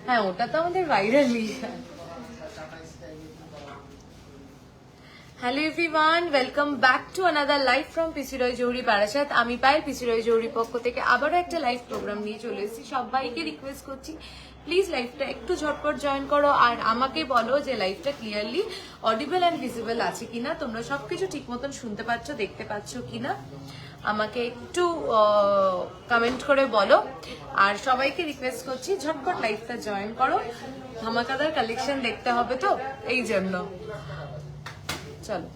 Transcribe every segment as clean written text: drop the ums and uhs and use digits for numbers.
হ্যাঁ, ওটা তো আমাদের ভাইরালি। Hello everyone, welcome back to another live from PC Roy Jauhari Barasat. আমি পায়েল, পিসি রয় জৌহরির পক্ষ থেকে আবারও একটা লাইভ প্রোগ্রাম নিয়ে চলে এসেছি। সবাইকে রিকোয়েস্ট করছি প্লিজ লাইভটা একটু ঝটপট জয়েন করো, আর আমাকে বলো যে লাইভটা ক্লিয়ারলি অডিবল অ্যান্ড ভিজিবল আছে কিনা, তোমরা সবকিছু ঠিক মতন শুনতে পাচ্ছ, দেখতে পাচ্ছ কিনা আমাকে একটু কমেন্ট করে বলো। আর সবাইকে রিকোয়েস্ট করছি ঝটপট লাইভটা জয়েন করো, ধামাকাদার কালেকশন দেখতে হবে তো এই জন্য। চলো,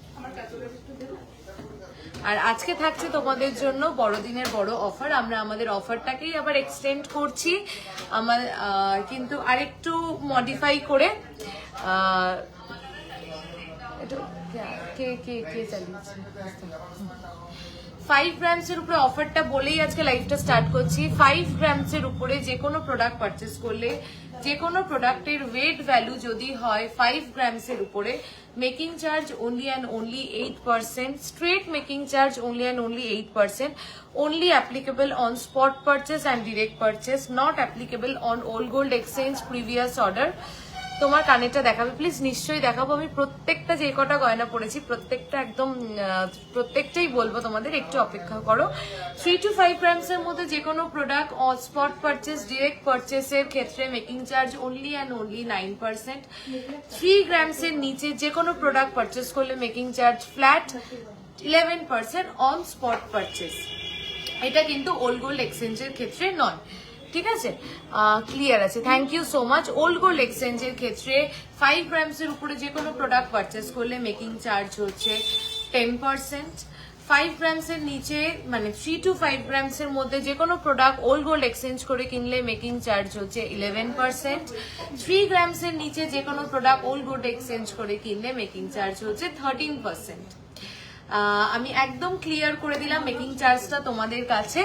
আর আজকে থাকছে তোমাদের জন্য বড়দিনের বড় অফার। আমরা আমাদের অফারটাকেই আবার এক্সটেন্ড করছি, আমার কিন্তু আরেকটু মডিফাই করে। কে কে কে চালিয়েছে 5 গ্রামসের উপরে অফারটা বলেই আজকে লাইভটা স্টার্ট করছি। 5 গ্রামসের উপরে যে কোনো প্রোডাক্ট পারচেস করলে, যে কোনো প্রোডাক্টের ওয়েট ভ্যালু যদি হয় 5 গ্রামসের উপরে, making charge only and only 8%, straight making charge only and only 8%, only applicable on spot purchase and direct purchase, not applicable on old gold exchange previous order। তোমার কানেরটা দেখাবে প্লিজ? নিশ্চয়ই দেখাবো। আমি প্রত্যেকটা যে কটা গয়না পড়েছি প্রত্যেকটা একদম প্রত্যেকটাই বলবো তোমাদের, একটু অপেক্ষা করো। 3 to 5 গ্রামসের মধ্যে যে কোনো product on spot purchase, direct পারচেসের ক্ষেত্রে making charge only and only 9%। 3 গ্রামসের নিচে যে কোনো প্রোডাক্ট পারচেস করলে making charge flat 11% on spot purchase. এটা কিন্তু ওল্ড গোল্ড এক্সচেঞ্জের ক্ষেত্রে নয়, ঠিক আছে? ক্লিয়ার আছে, thank you so much. Old gold এক্সচেঞ্জের ক্ষেত্রে 5 গ্রামসের উপরে যে কোনো প্রোডাক্ট পারচেস করলে মেকিং চার্জ হচ্ছে 10%। 5 গ্রামসের নিচে মানে 3 to 5 গ্রামসের মধ্যে যে কোনো প্রোডাক্ট ওল্ড গোল্ড এক্সচেঞ্জ করে কিনলে মেকিং চার্জ হচ্ছে 11%। 3 গ্রামসের নিচে যে কোনো প্রোডাক্ট ওল্ড গোল্ড এক্সচেঞ্জ করে কিনলে মেকিং চার্জ হচ্ছে 13%। আমি একদম ক্লিয়ার করে দিলাম মেকিং চার্জটা তোমাদের কাছে,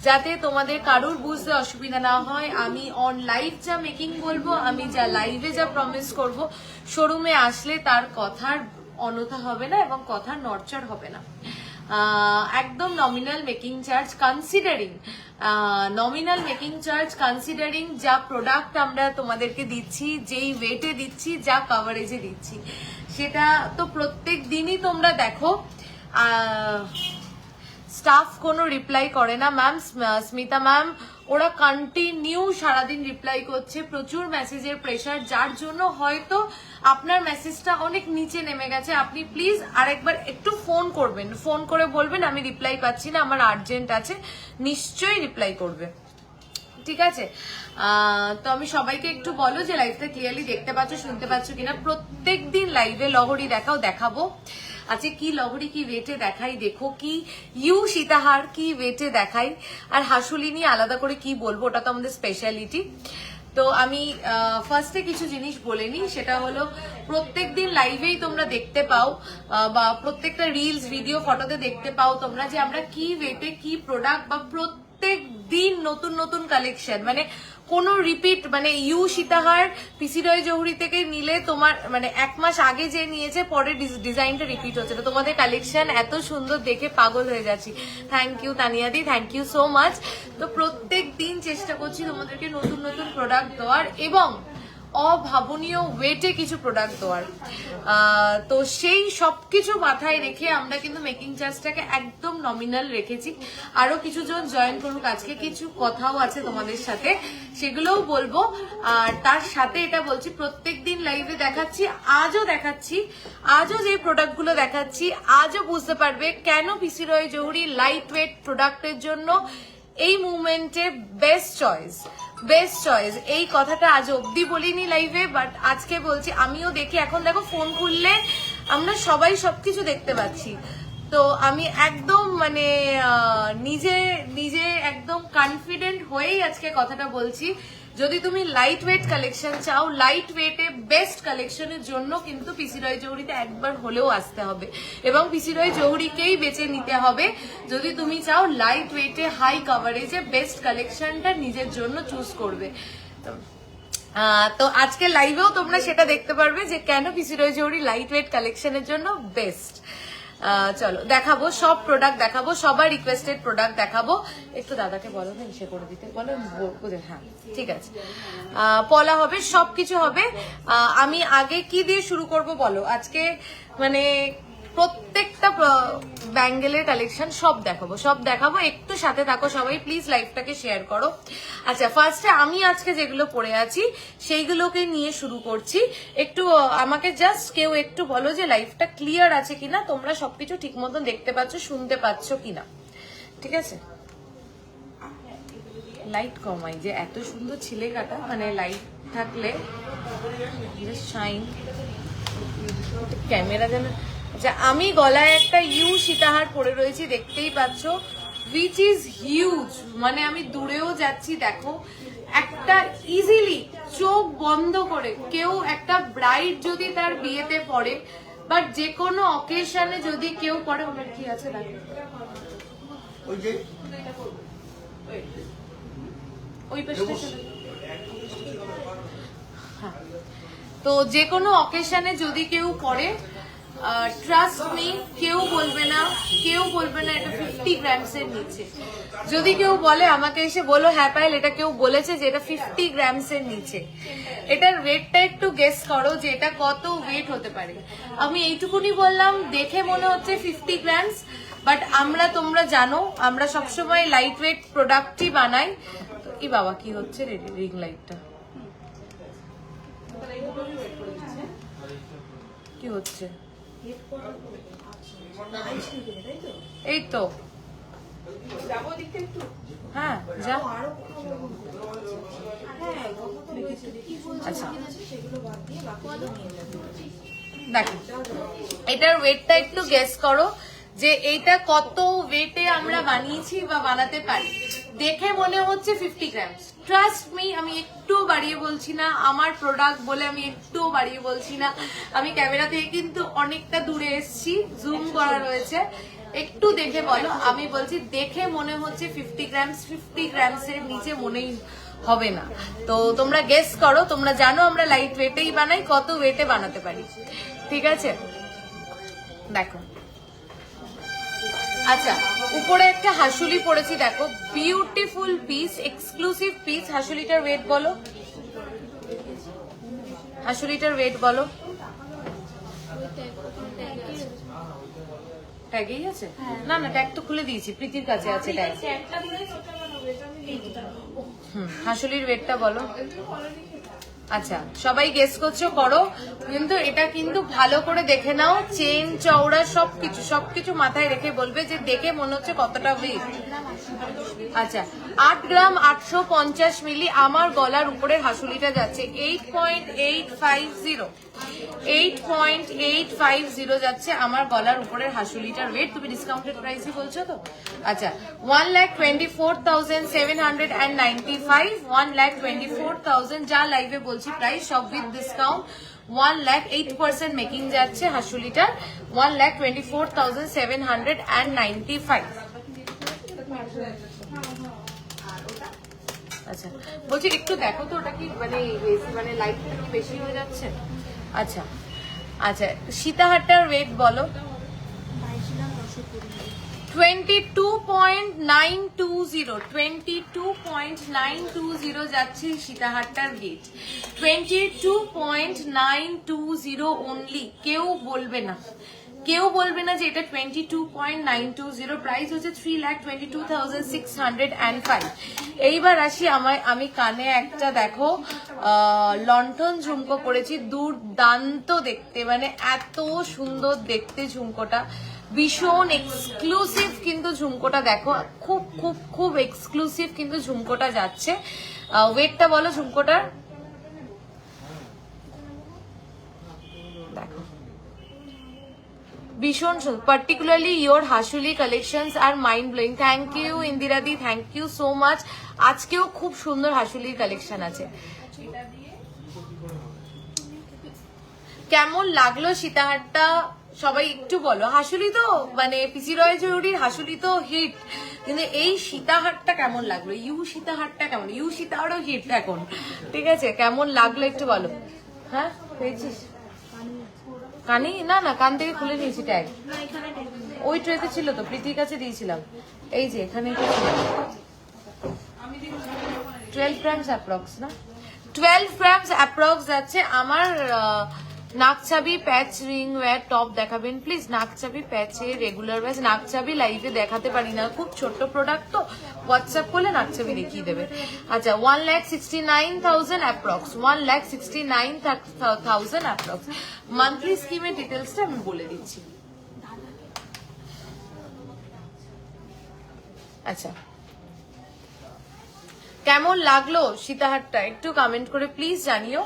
যাতে তোমাদের কারোর বুঝতে অসুবিধা না হয়। আমি অন লাইভ যা মেকিং বলবো, আমি যা লাইভে যা প্রমিস করব, শোরুমে আসলে তার কথার অনথা হবে না এবং কথার নড়চড় হবে না। একদম nominal making charge considering, nominal making charge considering যা প্রোডাক্ট আমরা তোমাদেরকে দিচ্ছি, যেই ওয়েটে দিচ্ছি, যা কভারেজে দিচ্ছি, সেটা তো প্রত্যেক দিনই তোমরা দেখো। স্টাফ কোনো রিপ্লাই করে না ম্যাম, স্মিতা ম্যাম ওরা কন্টিনিউ সারাদিন রিপ্লাই করছে, প্রচুর মেসেজের প্রেশার, যার জন্য হয়তো আপনার মেসেজটা অনেক নিচে নেমে গেছে। আপনি প্লিজ আরেকবার একটু ফোন করবেন, ফোন করে বলবেন আমি রিপ্লাই পাচ্ছি না, আমার আর্জেন্ট আছে, নিশ্চয়ই রিপ্লাই করবে, ঠিক আছে? তো আমি সবাইকে একটু বলো যে লাইভটা ক্লিয়ারলি দেখতে পাচ্ছ, শুনতে পাচ্ছ কিনা। প্রত্যেকদিন লাইভে লহরি দেখাবো। আচ্ছা, কি লহরি কি ওয়েটে দেখাই, দেখো কি ইউ সীতাহার কি ওয়েটে দেখাই, আর হাসুলি নিয়ে আলাদা করে কি বলবো, ওটা তো আমাদের স্পেশালিটি। তো আমি ফার্স্টে কিছু জিনিস বলে নিই, সেটা হলো প্রত্যেকদিন লাইভেই তোমরা দেখতে পাও বা প্রত্যেকটা রিলস ভিডিও ফটোতে দেখতে পাও তোমরা যে আমরা কি ওয়েটে কি প্রোডাক্ট, বা প্রত্যেক দিন নতুন নতুন কালেকশন, মানে কোনো রিপিট, মানে ইউ সীতাহার পিসি রয় জৌহরি থেকে নিলে তোমার মানে 1 মাস আগে যে নিয়েছে পরের ডিজাইনটা রিপিট হচ্ছে না। তোমাদের কালেকশন এত সুন্দর দেখে পাগল হয়ে যাচ্ছি। থ্যাংক ইউ তানিয়াদি, থ্যাংক ইউ সো মাচ। তো প্রত্যেক দিন চেষ্টা করছি তোমাদেরকে নতুন নতুন প্রোডাক্ট দেওয়ার এবং অভাবনীয় ওয়েটে কিছু প্রোডাক্ট দেওয়ার। তো সেই সবকিছু মাথায় রেখে আমরা কিন্তু মেকিং চার্জটাকে একদম নমিনাল রেখেছি। আরো কিছু জন জয়েন করুক, আজকে কিছু কথাও আছে তোমাদের সাথে, সেগুলোও বলবো। আর তার সাথে এটা বলছি, প্রত্যেকদিন লাইভে দেখাচ্ছি, আজও যে প্রোডাক্টগুলো দেখাচ্ছি, আজও বুঝতে পারবে কেন পিসি রয় জৌহরি লাইট ওয়েট প্রোডাক্টের জন্য এই মুভমেন্টে বেস্ট চয়েস। এই কথাটা আজ অব্দি বলিনি লাইভে, বাট আজকে বলছি। আমিও দেখি, এখন দেখো ফোন খুললে আমরা সবাই সবকিছু দেখতে পাচ্ছি। তো আমি একদম মানে নিজে একদম কনফিডেন্ট হয়েই আজকে কথাটা বলছি। যদি তুমি লাইট ওয়েট কালেকশন চাও, লাইট ওয়েটে বেস্ট কালেকশনের জন্য কিন্তু পিসি রয় জহুরিতে একবার হলেও আসতে হবে এবং পিসি রয় জহুরিকেই বেছে নিতে হবে যদি তুমি চাও লাইট ওয়েটে হাই কভারেজে বেস্ট কালেকশনটা নিজের জন্য চুজ করবে। তো আজকে লাইভেও তোমরা সেটা দেখতে পারবে যে কেন পিসি রয় জহুরি লাইট ওয়েট কালেকশনের জন্য বেস্ট। চলো দেখাবো, সব প্রোডাক্ট দেখাবো, সবার রিকোয়েস্টেড প্রোডাক্ট দেখাবো। একটু দাদাকে বলো না ইসে করে দিতে বলো। হ্যাঁ ঠিক আছে, পলা হবে, সবকিছু হবে। আমি আগে কি দিয়ে শুরু করব বলো? আজকে মানে প্রত্যেকটা ব্যাঙ্গেলের কালেকশন সব দেখাবো। একটু সাথে থাকো সবাই, প্লিজ লাইভটাকে শেয়ার করো। আচ্ছা, ফার্স্টে আমি আজকে যেগুলো পরে আছি সেইগুলোকে নিয়ে শুরু করছি। একটু আমাকে জাস্ট কেউ একটু বলো যে লাইভটা ক্লিয়ার আছে কিনা, তোমরা সবকিছু ঠিক মতন দেখতে পাচ্ছ, শুনতে পাচ্ছ কিনা, ঠিক আছে? লাইট কমাই, যে এত সুন্দর ছিলে কাটা, মানে লাইট থাকলে শাইন ক্যামেরা যেন। আচ্ছা, আমি গলায় একটা ইউ সীতাহার পরে রয়েছি, দেখতেই পাচ্ছ, উইচ ইজ হিউজ। মানে আমি দূরেও যাচ্ছি, দেখো একটা ইজিলি চোখ বন্ধ করে কেউ একটা ব্রাইড যদি তার বিয়েতে পড়ে, বাট যে কোনো অকেশনে যদি কেউ পড়ে, ওনার কি আছে দেখো, ওই পাশে। হ্যাঁ, তো যে কোনো অকেশনে যদি কেউ পড়ে, ট্রাস্ট মি, কেউ বলবে না এটা 50 গ্রামসের নিচে। যদি কেউ বলে আমাকে এসে বলো হ্যাঁ পায়েল এটা কেউ বলেছে যে এটা 50 গ্রামসের নিচে, এটার ওয়েটটা একটু গেস করো যে এটা কত ওয়েট হতে পারে। আমি এইটুকুনি বললাম, দেখে মনে হচ্ছে 50 গ্রামস, বাট তোমরা জানো আমরা সবসময় লাইট ওয়েট প্রোডাক্টই বানাই। কি বাবা কি হচ্ছে রিং লাইটটা কি হচ্ছে? এই তো হ্যাঁ যা। আচ্ছা দেখো, এটার ওয়েটটা একটু গেস করো যে এইটা কত ওয়েটে আমরা বানিয়েছি বা বানাতে পারি। দেখে মনে হচ্ছে 50 গ্রাম। ট্রাস্ট মি, আমি একটু বাড়িয়ে বলছি না, আমার প্রোডাক্ট বলে আমি একটু বাড়িয়ে বলছি না। আমি ক্যামেরা থেকে কিন্তু অনেকটা দূরে এসেছি, জুম করা রয়েছে, একটু দেখে বলো। আমি বলছি দেখে মনে হচ্ছে 50 গ্রামসের নিচে মনেই হবে না। তো তোমরা গেস করো, তোমরা জানো আমরা লাইট ওয়েটেই বানাই, কত ওয়েটে বানাতে পারি, ঠিক আছে? দেখো, আচ্ছা উপরে একটা হাসুলি পড়েছি, দেখো বিউটিফুল পিস, এক্সক্লুসিভ পিস। হাসুলিটার ওয়েট বলো, হাসুলিটার ওয়েট বলো। ট্যাগেই আছে? না না, ট্যাগ তো খুলে দিয়েছি, প্রীতির কাছে আছে ট্যাগ। হাসুলির ওয়েটটা বলো। আচ্ছা সবাই গেস করছো, করো, কিন্তু এটা কিন্তু ভালো করে দেখে নাও, চেন চওড়া সবকিছু মাথায় রেখে বলবে যে দেখে মনে হচ্ছে কতটা ওয়েট। আচ্ছা 8 গ্রাম 850 মিলি আমার গলার উপরের হাসুলিটা যাচ্ছে 8.850, 8.850 যাচ্ছে আমার গলার উপরের হাসুলিটার ওয়েট। তুমি ডিসকাউন্টেড প্রাইসই বলছো তো? আচ্ছা 1,24,795, 1,24,000 যা লাইভে বলছি প্রাইস, সব উইথ ডিসকাউন্ট 1,08% মেকিং যাচ্ছে হাসুলিটার, 1,24,795। আচ্ছা বলছি একটু দেখো তো ওটা কি মানে লাইটটা একটু বেশি হয়ে যাচ্ছে। আচ্ছা আচ্ছা সীতাহারটার ওয়েট বলো। 22.920 যাচ্ছে সীতাহারটার ওয়েট, 22.920 অনলি। কেউ বলবে না যে এটা 22.920, প্রাইস হচ্ছে 3,22,605। এইবার আসি আমি কানে একটা দেখো লন্ঠন ঝুমকো পরেছি, দুর্দান্ত দেখতে, মানে এত সুন্দর দেখতে ঝুমকোটা, ভীষণ এক্সক্লুসিভ কিন্তু ঝুমকোটা দেখো, খুব খুব খুব এক্সক্লুসিভ কিন্তু ঝুমকোটা যাচ্ছে। ওয়েটটা বলো ঝুমকোটার, দেখো ভীষণ পার্টিকুলারলি ইয়োর হাসুলি কালেকশনস আর মাইন্ড ব্লোয়িং। থ্যাংক ইউ ইন্দিরাদি, থ্যাংক ইউ সো মাচ। আজকেও খুব সুন্দর হাসুলির কালেকশন আছে। কেমন লাগলো সীতাহারটা সবাই একটু বলো। হাসুলি তো মানে পিসি রয় জরুরির হাসুলি তো হিট, কিন্তু এই সীতাহারটা কেমন লাগলো? ইউ সীতাহারটা কেমন? ইউ সীতাহারও হিট এখন, ঠিক আছে? কেমন লাগলো একটু বলো। হ্যাঁ পেয়েছিস কানি? না না, কান থেকে খুলে নিয়েছি ট্যাগ, ওই ট্রেতে ছিল তো, প্রীতির কাছে দিয়েছিলাম। এই যে এখানে 12 গ্রামস অ্যাপ্রক্স, না 12 গ্রামস অ্যাপ্রক্স যাচ্ছে আমার। নাকচাবি প্যাচ রিং ওয়্যার টপ দেখাবেন প্লিজ। নাকচাবি প্যাচে রেগুলার ওয়াইজ, নাকচাবি লাইভে দেখাতে পারি না, খুব ছোট্ট প্রোডাক্ট তো, হোয়াটসঅ্যাপ করলে নাকচাবি দেখিয়ে দেবে। আচ্ছা 1,69,000 অ্যাপ্রক্স, 1,69,000 অ্যাপ্রক্স। মান্থলি স্কিমের ডিটেলসটা আমি বলে দিচ্ছি। আচ্ছা কেমন লাগলো সীতাহারটা একটু কমেন্ট করে প্লিজ জানিও।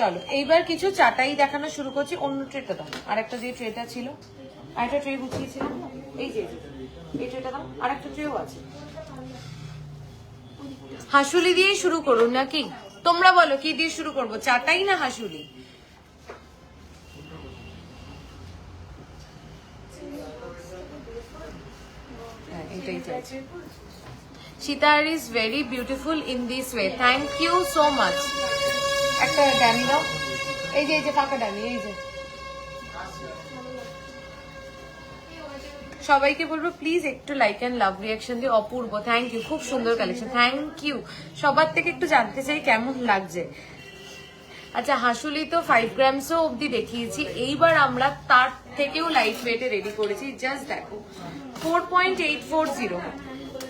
চলো এইবার কিছু চাটাই দেখানো শুরু করছি। অন্য ট্রেটা দাও, আর একটা যে ট্রেটা ছিল, আর একটা ট্রে গুছিয়েছিলাম, এই যে এই ট্রেটা দাও, আর একটা ট্রেও আছে। হাসুলি দিয়ে শুরু করুন নাকি? তোমরা বলো কি দিয়ে শুরু করবো, চাটাই না হাসুলি? হ্যাঁ এটাই চাইছি। Sitar is very beautiful in this way. Thank you so much. একটা ডামি দাও, এই যে ফাঁকা ডামি, এই যে। সবাইকে বলবো প্লিজ একটু লাইক এন্ড লাভ রিয়াকশন দিয়ে। অপূর্ব থ্যাংক ইউ, খুব সুন্দর কালেকশন, থ্যাংক ইউ। সবার থেকে একটু জানতে চাই কেমন লাগছে। আচ্ছা হাসুলি তো 5 গ্রামসও অবধি দেখিয়েছি, এইবার আমরা তার থেকেও লাইট ওয়েটে রেডি করেছি। জাস্ট দেখো 4.840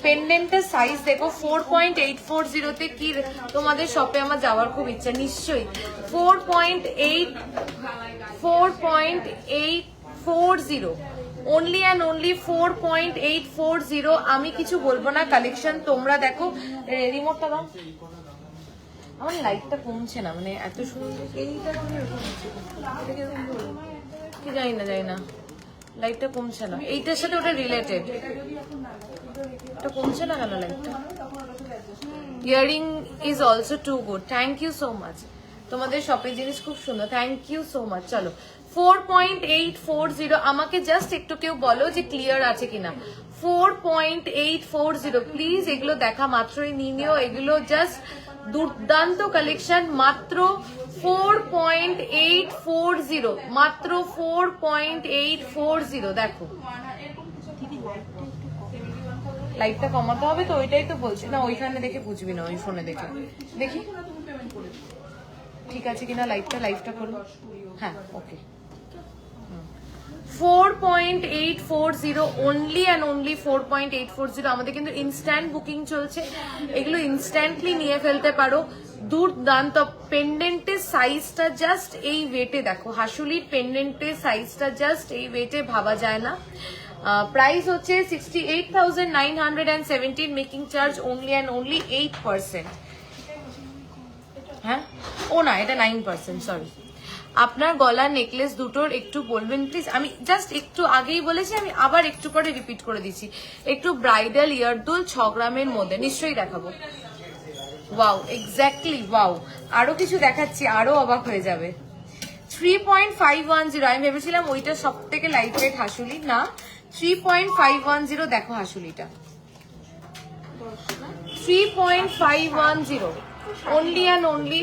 পেন্ডেন্টের সাইজ দেখো, 4.840 তে কি তোমাদের শপে আমার যাওয়ার খুব ইচ্ছা নিশ্চয়ই। 4.840 অনলি অ্যান্ড অনলি 4.840। আমি কিছু বলবো না, কালেকশন তোমরা দেখো। রিমোটটা দাও, আমার লাইটটা কমছে না, মানে এত সুন্দর এইটা কি জানি না লাইটটা কমছে না, এইটার সাথে ওটা রিলেটেড, এটা কমছে না কেন লাইটটা? Earring is also too good, thank you so much. তোমাদের শপের জিনিস খুব সুন্দর, থ্যাংক ইউ সো মাচ। চলো 4.840, আমাকে জাস্ট একটু কেউ বলো যে ক্লিয়ার আছে কিনা। 4.840 প্লিজ, এগুলো দেখা মাত্রই নিয়ে নিও, এগুলো জাস্ট দুর্দান্ত কালেকশন। মাত্র 4.840, মাত্র 4.840। দেখো লাইটটা কমাতে হবে তো, ওইটাই তো বলছি না, ওইখানে দেখে বুঝবি না, ওই ফোনে দেখে দেখি ঠিক আছে কিনা লাইটটা করো। হ্যাঁ ওকে, 4.840 অনলি অ্যান্ড অনলি 4.840। আমাদের কিন্তু ইনস্ট্যান্ট বুকিং চলছে, এগুলো ইনস্ট্যান্টলি নিয়ে ফেলতে পারো। দুর্দান্ত পেন্ডেন্টের সাইজটা জাস্ট এই ওয়েটে দেখো, হাসুলির পেন্ডেন্টের সাইজটা জাস্ট এই ওয়েটে ভাবা যায় না। প্রাইস হচ্ছে 68,917, making charge only and only 8%। হ্যাঁ ও না, এটা 9%, সরি। আপনার গলার নেকলেস দুটোর একটু বলবেন প্লিজ। আমি জাস্ট একটু আগেই বলেছি, আমি আবার একটু পরে রিপিট করে দিচ্ছি। একটু ব্রাইডাল ইয়ারদুল 6 গ্রামের মধ্যে নিশ্চয়ই দেখাবো। ওয়াও এক্স্যাক্টলি ওয়াও, আরো কিছু দেখাচ্ছি, আরো অবাক হয়ে যাবে। 3.510, আমি ভেবেছিলাম ওইটা সব থেকে লাইট ওয়েট হাসুলি, না 3.510। দেখো হাসুলিটা 3.510 only and only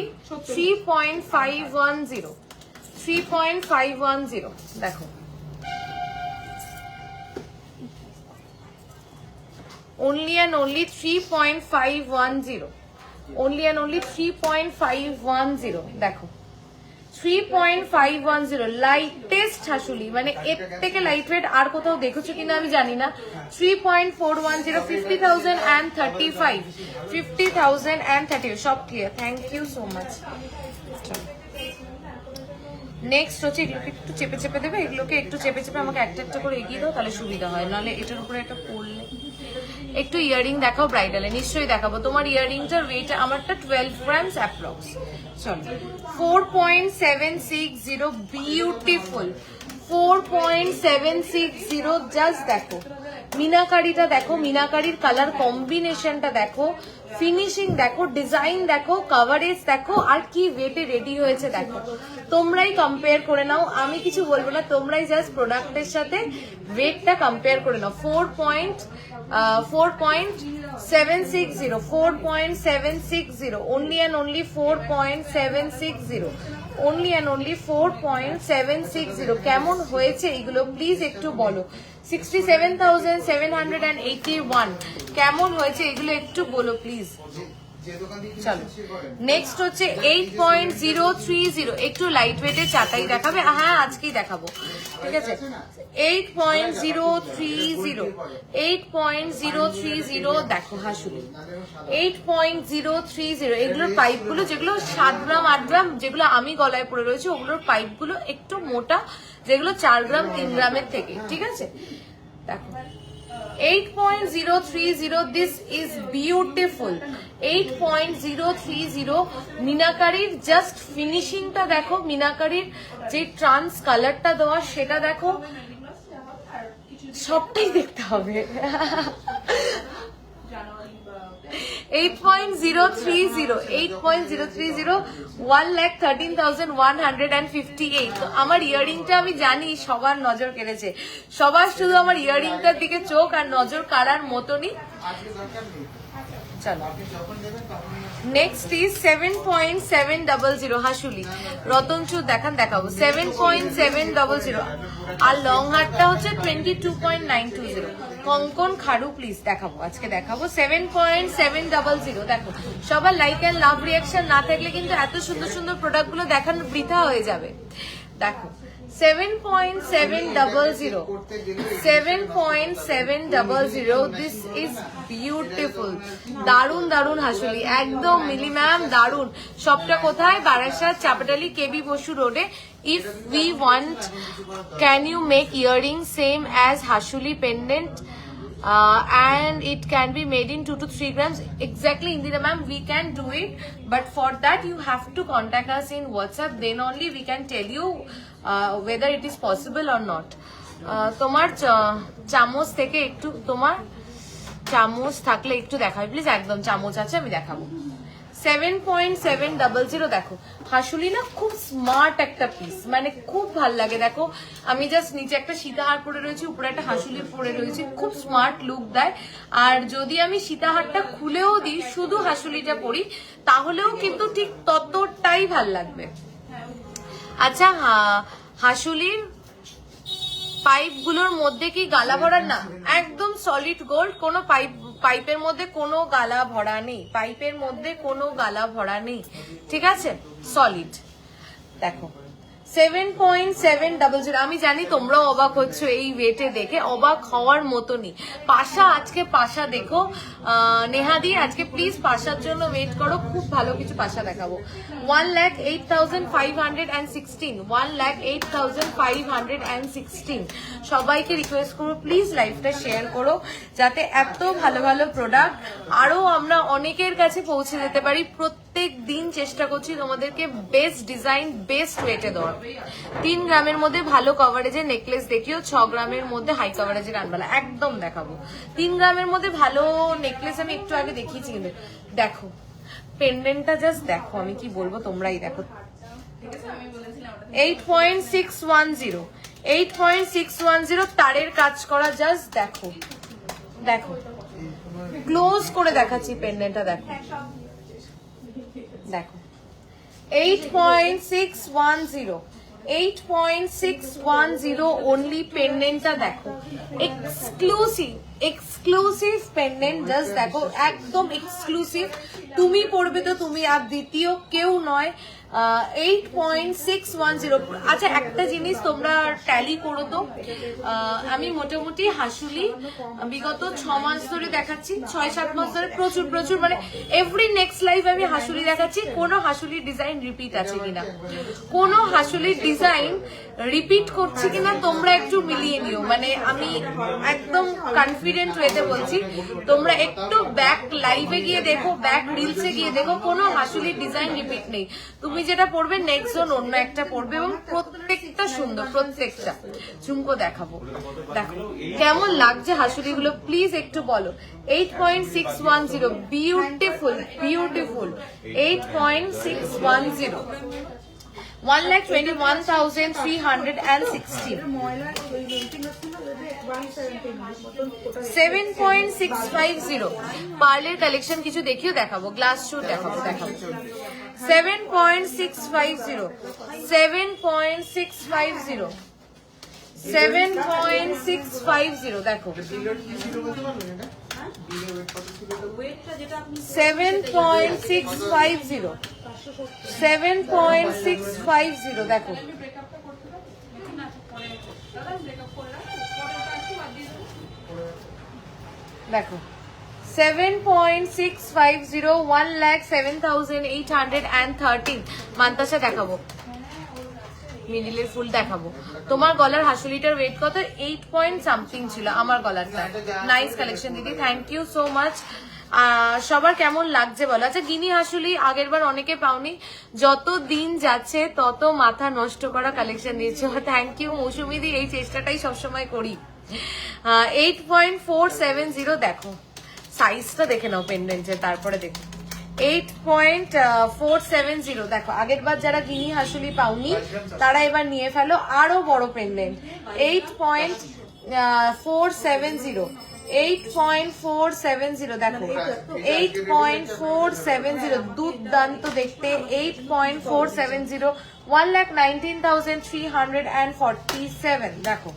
3.510, 3.510 দেখো। only and only 3.510, only and only 3.510 দেখো। 3.510 লাইটেস্ট হাসুলি, মানে এর থেকে লাইট ওয়েট আর কোথাও দেখেছো কিনা আমি জানি না। 3.410, 50,035, 50,035 সব clear, thank you so much. Next হচ্ছে এগুলোকে একটু চেপে চেপে দেবে, এগুলোকে একটু চেপে চেপে আমাকে একটা একটা করে এগিয়ে দাও, তাহলে সুবিধা হয়, নাহলে এটার উপরে একটা পড়লে। একটু ইয়ারিং দেখাও ব্রাইডালে, নিশ্চয়ই দেখাবো। তোমার ইয়ারিংটার ওয়েট, আমারটা 12 গ্রামস অ্যাপ্রক্স। চলো 4.760 বিউটিফুল, 4.760 জাস্ট দেখো, মিনাকারিটা দেখো, মিনাকারির কালার কম্বিনেশনটা দেখো, ফিনিশিং দেখো, ডিজাইন দেখো, কভারেজ দেখো, আর কি ওয়েটে রেডি হয়েছে দেখো। তোমরাই কম্পেয়ার করে নাও, আমি কিছু বলবো না, তোমরাই জাস্ট প্রোডাক্টের সাথে ওয়েটটা কম্পেয়ার করে নাও। 4.760 only and only 4.760 only and only 4.760 কেমন হয়েছে এগুলো প্লিজ একটু বলো। 67,781 কেমন হয়েছে এগুলো একটু বলো প্লিজ। চলো নেক্সট হচ্ছে 8.030, একটু লাইট ওয়েটের চাটাই দেখাবে, হ্যাঁ আজকেই দেখাবো, ঠিক আছে। 8.030 দেখো হাসুলি, 8.030 এগুলোর পাইপগুলো যেগুলো 7 গ্রাম 8 গ্রাম যেগুলো আমি গলায় পরে রয়েছে, ওগুলোর পাইপগুলো একটু মোটা, যেগুলো 4 গ্রাম 3 গ্রামের থেকে, ঠিক আছে। দেখো 8.030, this is beautiful। 8.030 মিনাকারির জাস্ট ফিনিশিংটা দেখো, মিনাকারির যে ট্রান্স কালারটা দেওয়া সেটা দেখো, সবটাই দেখতে হবে। 8.030 1,13,158। আমার ইয়ারিংটা আমি জানি সবার নজর কেড়েছে, সবার শুধু আমার ইয়ারিংটার দিকে চোখ আর নজর কাড়ার মতনই। চলো নেক্সট ইজ 7.700 হাসুলি, রতনচুর দেখাবো 7.700, আর লং হারটা হচ্ছে 22.920। কঙ্কন খাড়ু প্লিজ দেখাবো, আজকে দেখাবো 7.700। দেখো সবার লাইক অ্যান্ড লাভ রিয়াকশন না থাকলে কিন্তু এত সুন্দর সুন্দর প্রোডাক্ট গুলো দেখানো বৃথা হয়ে যাবে। দেখো 7.700, দিস ইজ বিউটিফুল। দারুন দারুন হাসুলি, একদম মিলি ম্যাম দারুন। সবটা কোথায়? বারাসাত, চাপাটালি, কেবি বসু রোডে। If we want, can you make earrings same as Hashuli pendant? And it can be made in 2 to 3 grams. Exactly, Indira ma'am, we can do it, but for that you have to contact us in WhatsApp, then only we can tell you whether it is possible or not. তোমার চামচ থেকে একটু, তোমার চামচ থাকলে একটু দেখাবে please. একদম চামচ আছে, আমি দেখাবো। 7.700 দেখো হাসুলি না, খুব স্মার্ট একটা পিস, মানে খুব ভাল লাগে। দেখো আমি জাস্ট নিচে একটা সীতাহার পরে রয়েছি, উপরে একটা হাসুলি পরে রয়েছি, খুব স্মার্ট লুক দেয়। আর যদি আমি সীতাহারটা খুলেও দিই, শুধু হাসুলিটা পরি, তাহলেও কিন্তু ঠিক ততটাই ভাল লাগবে। আচ্ছা হাসুলির পাইপগুলোর মধ্যে কি গালা ভরা? না, একদম সলিড গোল্ড, কোনো পাইপের মধ্যে কোনো গালা ভরা নেই, পাইপের মধ্যে কোনো গালা ভরা নেই, ঠিক আছে, সলিড। দেখো 7.700, আমি জানি তোমরাও অবাক হচ্ছ এই ওয়েটে দেখে, অবাক হওয়ার মতনই। পাশা, আজকে পাশা দেখো নেহাদি, আজকে প্লিজ পাশার জন্য ওয়েট করো, খুব ভালো কিছু পাশা দেখাবো। 1,08,516, 1,08,516। সবাইকে রিকোয়েস্ট করবো প্লিজ লাইভটা শেয়ার করো, যাতে এত ভালো ভালো প্রোডাক্ট আরো আমরা অনেকের কাছে পৌঁছে যেতে পারি। প্রত্যেক দিন চেষ্টা করছি তোমাদেরকে বেস্ট ডিজাইন, বেস্ট ওয়েটে দেওয়ার। 3 গ্রামের মধ্যে ভালো কভারেজের নেকলেস দেখিও, 6 গ্রামের মধ্যে হাই কভারেজের কানবালা একদম দেখাবো। 3 গ্রামের মধ্যে ভালো নেকলেস আমি একটু আগে দেখিয়েছি, কিন্তু দেখো পেন্ডেন্টটা জাস্ট দেখো, আমি কি বলবো তোমরাই দেখো। 8.610, 8.610 তারের কাজ করা, জাস্ট দেখো, দেখো ক্লোজ করে দেখাচ্ছি পেন্ডেন্টটা, দেখো দেখো 8.610, 8.610 অনলি পেন্ডেন্টটা দেখো, এক্সক্লুসিভ পেন্ডেন্ট, জাস্ট দেখো একদম এক্সক্লুসিভ। তুমি পড়বে তো তুমি, আর দ্বিতীয় কেউ নয়। 8.610। আচ্ছা একটা জিনিস তোমরা ট্যালি করো তো, আমি মোটামুটি হাসুলি বিগত 6 মাস ধরে দেখাচ্ছি, 6-7 মাস ধরে প্রচুর, মানে এভরি নেক্সট লাইভ আমি হাসুলি দেখাচ্ছি। কোনো হাসুলির ডিজাইন রিপিট আছে কিনা, কোনো হাসুলির ডিজাইন রিপিট করছি কিনা তোমরা একটু মিলিয়ে নিও, মানে আমি একদম কনফিডেন্ট ওয়েতে বলছি, তোমরা একটু ব্যাক লাইভে গিয়ে দেখো, ব্যাক রিলসে গিয়ে দেখো, কোনো হাসুলির ডিজাইন রিপিট নেই। তুমি যেটা পড়বে নেক্সট জন অন্য একটা পড়বে, এবং প্রত্যেকটা সুন্দর, প্রত্যেকটা। ঝুমকো দেখাবো, দেখো কেমন লাগছে হাসুলিগুলো প্লিজ একটু বলো। 8.610, বিউটিফুল বিউটিফুল, 8.610, 1,21,360, 7.650, পার্লের কালেকশন কিছু দেখিও দেখাবো, গ্লাস শু দেখাবো 7.650, 7.650, 7.650, দেখো 7.650, 7.650, দেখো দেখো 7.650, 1,07,813। মান্তাসা দেখাবো, মিডিলের ফুল দেখাবো। তোমার গলার হাসুলিটার ওয়েট কত? 8 পয়েন্ট সামথিং ছিল আমার গলারটা। নাইস কালেকশন দিদি, থ্যাংক ইউ সো মাচ। সবার কেমন লাগছে বলো। আচ্ছা, গিনি হাসুলি আগের বার অনেকে পাওনি, যত দিন যাচ্ছে তত মাথা নষ্ট করা কালেকশন দিয়েছো, থ্যাংক ইউ মৌসুমি দি, এই চেষ্টাটাই সবসময় করি। 8.470, দেখো সাইজটা দেখে নাও পেন্ডেন্টের, তারপরে দেখো 8.470, দেখো আগের বার যারা গিনি হাসুলি পাওনি তারা এবার নিয়ে ফেলো আরো বড় পেন্ডেন্ট। 8.470, 8.470, দেখো 8.470, দুর্দান্ত দেখতে। 8.470, 1,19,347, দেখো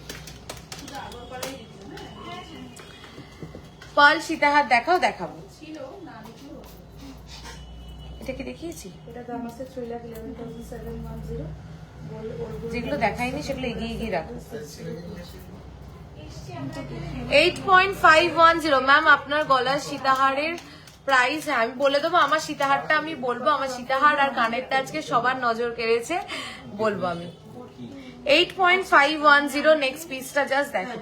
পার্ল সীতাহার দেখাও, দেখাবো। এটা কি দেখিয়েছি? যেগুলো দেখাইনি সেগুলো এগিয়ে এগিয়ে রাখো। 8.510, ম্যাম আপনার গলার সীতাহারের প্রাইস, হ্যাঁ আমি বলে দেবো। আমার সীতাহারটা আমি বলবো, আমার সীতাহার আর কানেরটা আজকে সবার নজর কেড়েছে, বলবো আমি। 8.510, নেক্সট পিসটা জাস্ট দেখো।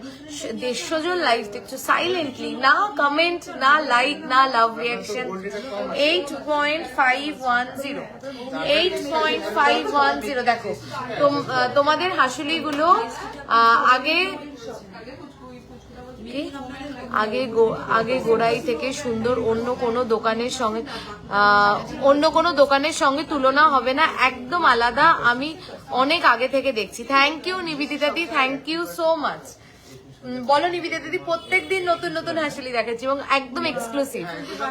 150 জন লাইভ দেখছো সাইলেন্টলি, না কমেন্ট, না লাইক, না লাভ রিয়াকশন। 8.510, 8.510, দেখো তোমাদের হাসুলিগুলো আগে গোড়াই থেকে সুন্দর, অন্য কোনো দোকানের সঙ্গে তুলনা হবে না, একদম আলাদা। আমি অনেক আগে থেকে দেখছি। থ্যাংক ইউ নিবেদিতা দি, থ্যাংক ইউ সো মাচ। বলো নিবেদিতা দিদি, প্রত্যেকদিন নতুন নতুন হাসুলি দেখাচ্ছি এবং একদম এক্সক্লুসিভ।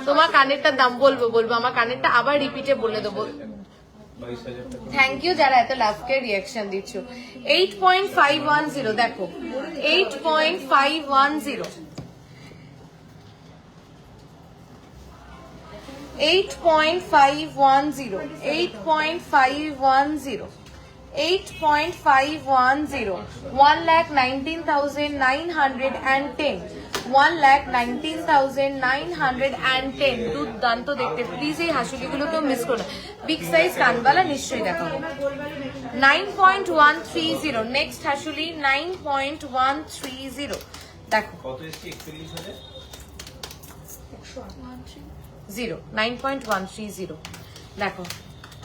তোমার কানেরটার দাম বলবো, আমার কানেরটা আবার রিপিটে বলে দেবো। থ্যাংক ইউ যারা এত লাভকে রিয়াকশন দিচ্ছ। 8.510, দেখো 8.510, 8.510, 8.510, 8.510, 1,19,910, 1,19,910, দুর্দান্ত দেখতে। প্লিজ এই হাসুলিগুলো কেউ মিস করো না। বিগ সাইজ কানবালা নিশ্চয়ই দেখাবো। 9.130, নেক্সট হাসুলি 9.130, দেখো 9.130, দেখো।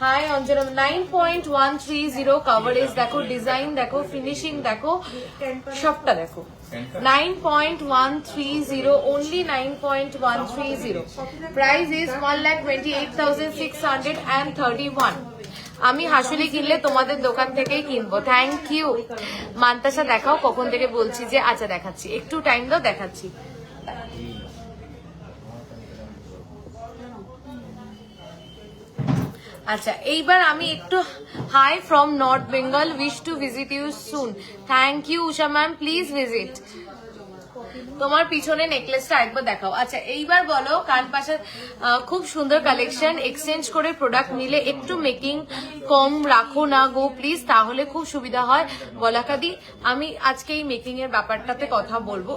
হাই অঞ্জনা, 9.130 কভারেজ দেখো, ডিজাইন দেখো, ফিনিশিং দেখো, সবটা দেখো। 9.130, only 9.130, প্রাইস ইজ 1,28,631। আমি হাসুলি কিনলে তোমাদের দোকান থেকেই কিনবো, থ্যাংক ইউ। মান্তাসা দেখাও, কখন থেকে বলছি যে, আচ্ছা দেখাচ্ছি, একটু টাইম দাও, দেখাচ্ছি। আচ্ছা, এইবার আমি একটু hi from North Bengal, wish to visit you soon. Thank you Usha ma'am, please visit. তোমার পিছনে নেকলেসটা একবার দেখাও। আচ্ছা, এইবার বলো কানপাশা, খুব সুন্দর কালেকশন। এক্সচেঞ্জ করে প্রোডাক্ট নিলে একটু মেকিং কম রাখো না গো প্লিজ, তাহলে খুব সুবিধা হয়। বলাকাদি, আমি আজকে এই মেকিং এর ব্যাপারটাতে কথা বলবো।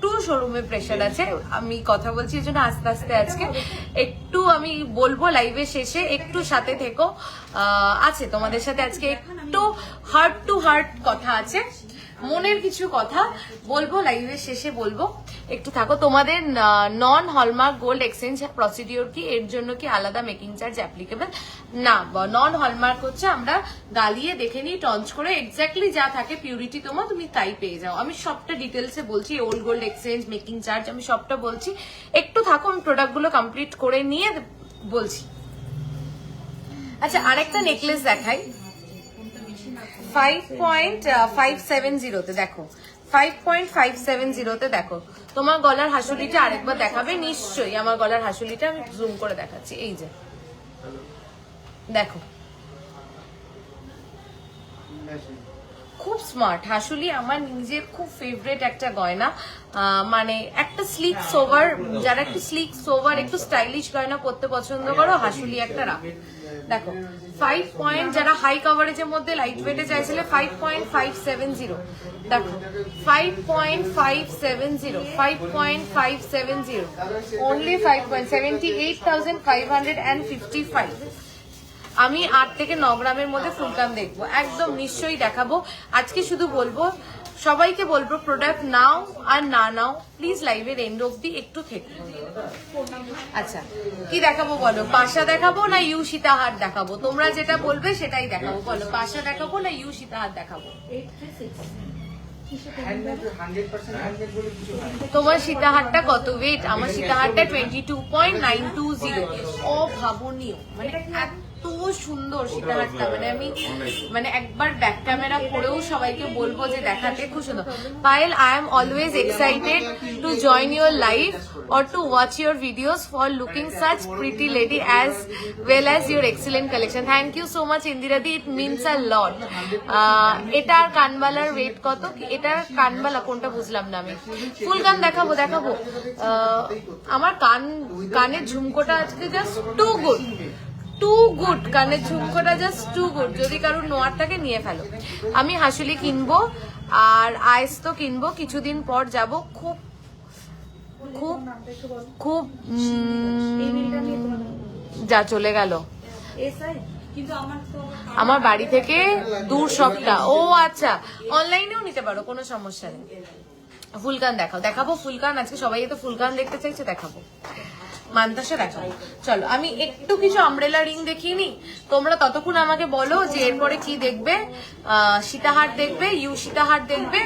একটু শোরুমে প্রেশার আছে, আমি কথা বলছি এই জন্য আস্তে আস্তে আজকে একটু আমি বলবো লাইভের শেষে, একটু সাথে থেকো। আছে তোমাদের সাথে আজকে একটু হার্ট টু হার্ট কথা আছে, মনের কিছু কথা বলবো লাইভের শেষে বলবো, একটু থাকো। তোমাদের নন হলমার্ক গোল্ড এক্সচেঞ্জ প্রসিডিওর কি, এর জন্য কি আলাদা মেকিং চার্জ অ্যাপ্লিকেবল? না, নন হলমার্ক হচ্ছে আমরা গালিয়ে দেখে নিই, টঞ্চ করে এক্স্যাক্টলি যা থাকে পিউরিটি তুমি তাই পেয়ে যাও। আমি সবটা ডিটেলসে বলছি, old gold exchange, making charge, আমি সবটা বলছি। একটু থাকো, আমি প্রোডাক্টগুলো কমপ্লিট করে নিয়ে বলছি। আচ্ছা, আরেকটা নেকলেস দেখাই 5.570 তে, দেখো 5.570 তে দেখো। তোমার গলার হাসুলিটা আরেকবার দেখাবে নিশ্চয়ই, আমার গলার হাসুলিটা আমি জুম করে দেখাচ্ছি, এই যে দেখো, খুব স্মার্ট হাসুলি, আমার নিজের খুব ফেভারিট একটা গয়না। মানে একটা স্লিক সোভার, যারা একটু স্লিক সোভার একটু স্টাইলিশ গয়না পরতে পছন্দ করো, হাসুলি একটা রাখো। দেখো 5 পয়েন্ট, যারা হাই কভারেজের মধ্যে লাইট ওয়েটে চাইছিলে 5.570, দেখো 5.570 only 5.78,555। আমি 8 থেকে 9 গ্রামের মধ্যে ফুলকান দেখবো, একদম নিশ্চয়ই দেখাবো আজকে। শুধু বলবো সবাইকে, বলবো প্রোডাক্ট নাও আর না নাও প্লিজ লাইভের এন্ড অব্দি একটু থেকে। আচ্ছা, কি দেখাবো বলো? পাশা দেখাবো না ইউ সীতাহার দেখাবো? তোমরা যেটা বলবে সেটাই দেখাবো, বলো পাশা দেখাবো না ইউ সীতাহার দেখাবো? তোমার সীতাহারটা কত ওয়েট? আমার সীতাহারটা 22.920। অভাবনীয়, মানে এত সুন্দর সীতাহারটা, মানে আমি মানে একবার ব্যাক ক্যামেরা করেও সবাইকে বলবো যে দেখাতে, খুব সুন্দর। Payel, I am always excited to join your live or to watch your videos for looking such pretty lady as well as your excellent collection. Thank you so much Indiradi, it means a lot. এটার কানবালার wait কত? এটার কানবালা কোনটা বুঝলাম না আমি। ফুলকান দেখাবো দেখাবো। আমার কানের ঝুমকোটা আজকে জাস্ট টু গুড, কানের ঝুমকোটা জাস্ট টু গুড। যদি কারোর নোয়ারটাকে নিয়ে ফেলো। আমি হাসুলি কিনবো আর আইস তো কিনবো, কিছুদিন পর যাব। খুব খুব খুব যা চলে গেল আমার বাড়ি থেকে দূর সবটা। ও আচ্ছা, অনলাইনেও নিতে পারো, কোনো সমস্যা নেই। ফুলকান দেখাবো ফুলকান, আজকে সবাই তো ফুলকান দেখতে চাইছে, দেখাবো। মান্তাসা দেখাবো। চলো আমি একটু কিছু আমব্রেলা রিং দেখিয়ে নি, তোমরা ততক্ষণ আমাকে বলো যে এরপরে কি দেখবে। সীতাহার দেখবে, ইউ সীতাহার দেখবে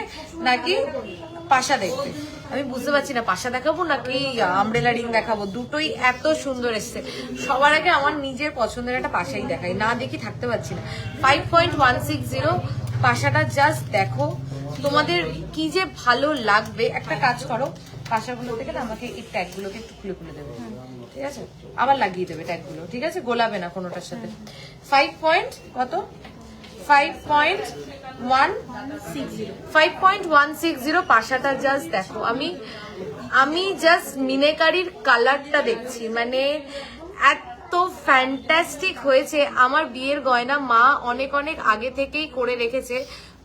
নাকি পাশা দেখবে? আমি বুঝতে পারছি না, পাশা দেখাবো নাকি আমব্রেলা রিং দেখাবো। দুটোই এত সুন্দর এসছে। সবার আগে আমার নিজের পছন্দের একটা পাশাই দেখাই, না দেখি থাকতে পারছি না। 5.160 পাশাটা জাস্ট দেখো, তোমাদের কি যে ভালো লাগবে। একটা কাজ করো, পাশাগুলো থেকে না আমাকে এই ট্যাগগুলোকে একটু খুলে খুলে দেবে, ঠিক আছে? আবার লাগিয়ে দেবে ট্যাগগুলো, ঠিক আছে? গোলাবে না কোনোটার সাথে। 5.160 পাশাটা জাস্ট দেখো। আমি জাস্ট মিনেকারির কালারটা দেখছি, মানে এত ফ্যান্টাস্টিক হয়েছে। আমার বিয়ের গয়না মা অনেক অনেক আগে থেকেই করে রেখেছে,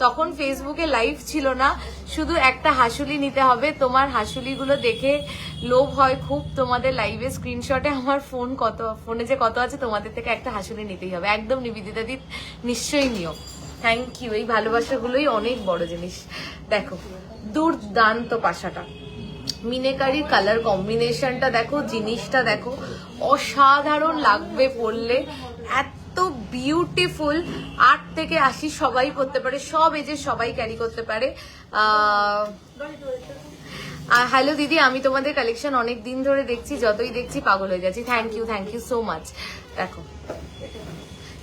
তখন ফেসবুকে লাইভ ছিল না, শুধু একটা হাসুলি নিতে হবে। তোমার হাসুলিগুলো দেখে লোভ হয় খুব, তোমাদের লাইভে স্ক্রিনশটে আমার ফোনে যে কত আছে, তোমাদের থেকে একটা হাসুলি নিতেই হবে। একদম নিবেদিতা দি, নিশ্চয়ই নিও। থ্যাংক ইউ, এই ভালোবাসাগুলোই অনেক বড় জিনিস। দেখো দুর্দান্ত পাশাটা, মিনেকারি কালার কম্বিনেশনটা দেখো, জিনিসটা দেখো, অসাধারণ লাগবে পরলে, এত বিউটিফুল। 8 থেকে 80 সবাই পরতে পারে, সব এজে সবাই ক্যারি করতে পারে। হ্যালো দিদি, আমি তোমাদের কালেকশন অনেক দিন ধরে দেখছি, যতই দেখছি পাগল হয়ে যাচ্ছি। Thank you so much. দেখো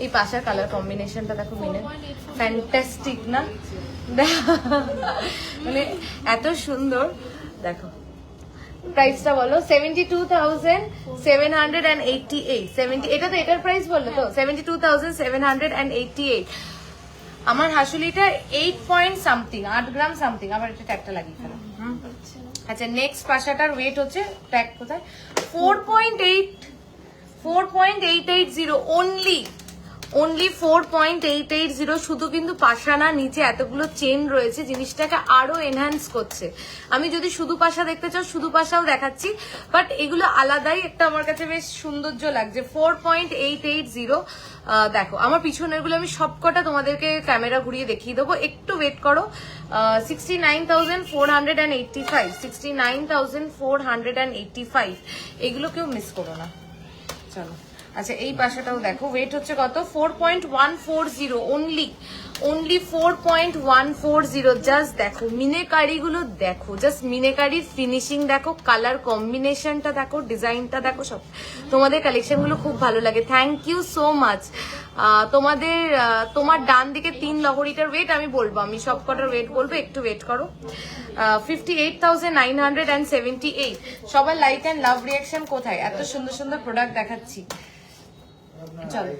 এই পাশার কালার কম্বিনেশনটা দেখো, মিনে ফ্যান্টাস্টিক না? মানে এত সুন্দর। দেখো প্রাইসটা বলো। 72,788। এটা তো এটার প্রাইস বললো তো, 72,788। আমার হাসুলিটা 8 পয়েন্ট সামথিং, 8 গ্রাম সামথিং। আবার এটা ট্যাগটা লাগিয়ে ফেলো। আচ্ছা, নেক্সট পাশাটার ওয়েট হচ্ছে, ট্যাগ কোথায়? 4.880 অনলি অনলি 4.880। শুধু কিন্তু পাশা না, নিচে এতগুলো চেন রয়েছে, জিনিসটাকে আরো এনহ্যান্স করছে। আমি যদি শুধু পাশা দেখতে চাও শুধু পাশাও দেখাচ্ছি, বাট এগুলো আলাদাই একটা আমার কাছে বেশ সৌন্দর্য লাগছে। 4.880। দেখো আমার পিছনের গুলো আমি সবকটা তোমাদেরকে ক্যামেরা ঘুরিয়ে দেখিয়ে দেবো, একটু ওয়েট করো। 69,485, 69,485, এগুলো কেউ মিস করো না। চলো আচ্ছা এই পাশাটাও দেখো, ওয়েট হচ্ছে কত, 4.140 অনলি 4.140। জাস্ট দেখো মিনেকারি গুলো দেখো, জাস্ট মিনেকারির ফিনিশিং দেখো, কালার কম্বিনেশনটা দেখো, ডিজাইনটা দেখো, সব তোমাদের কালেকশন গুলো খুব ভালো লাগে। Thank you so much. তোমার ডান দিকে 3 লহরিটার ওয়েট আমি বলবো, আমি সব কটার ওয়েট বলবো, একটু ওয়েট করো। 58,978। সবার লাইক অ্যান্ড লাভ রিয়াকশন কোথায়? এত সুন্দর সুন্দর প্রোডাক্ট দেখাচ্ছি। চলো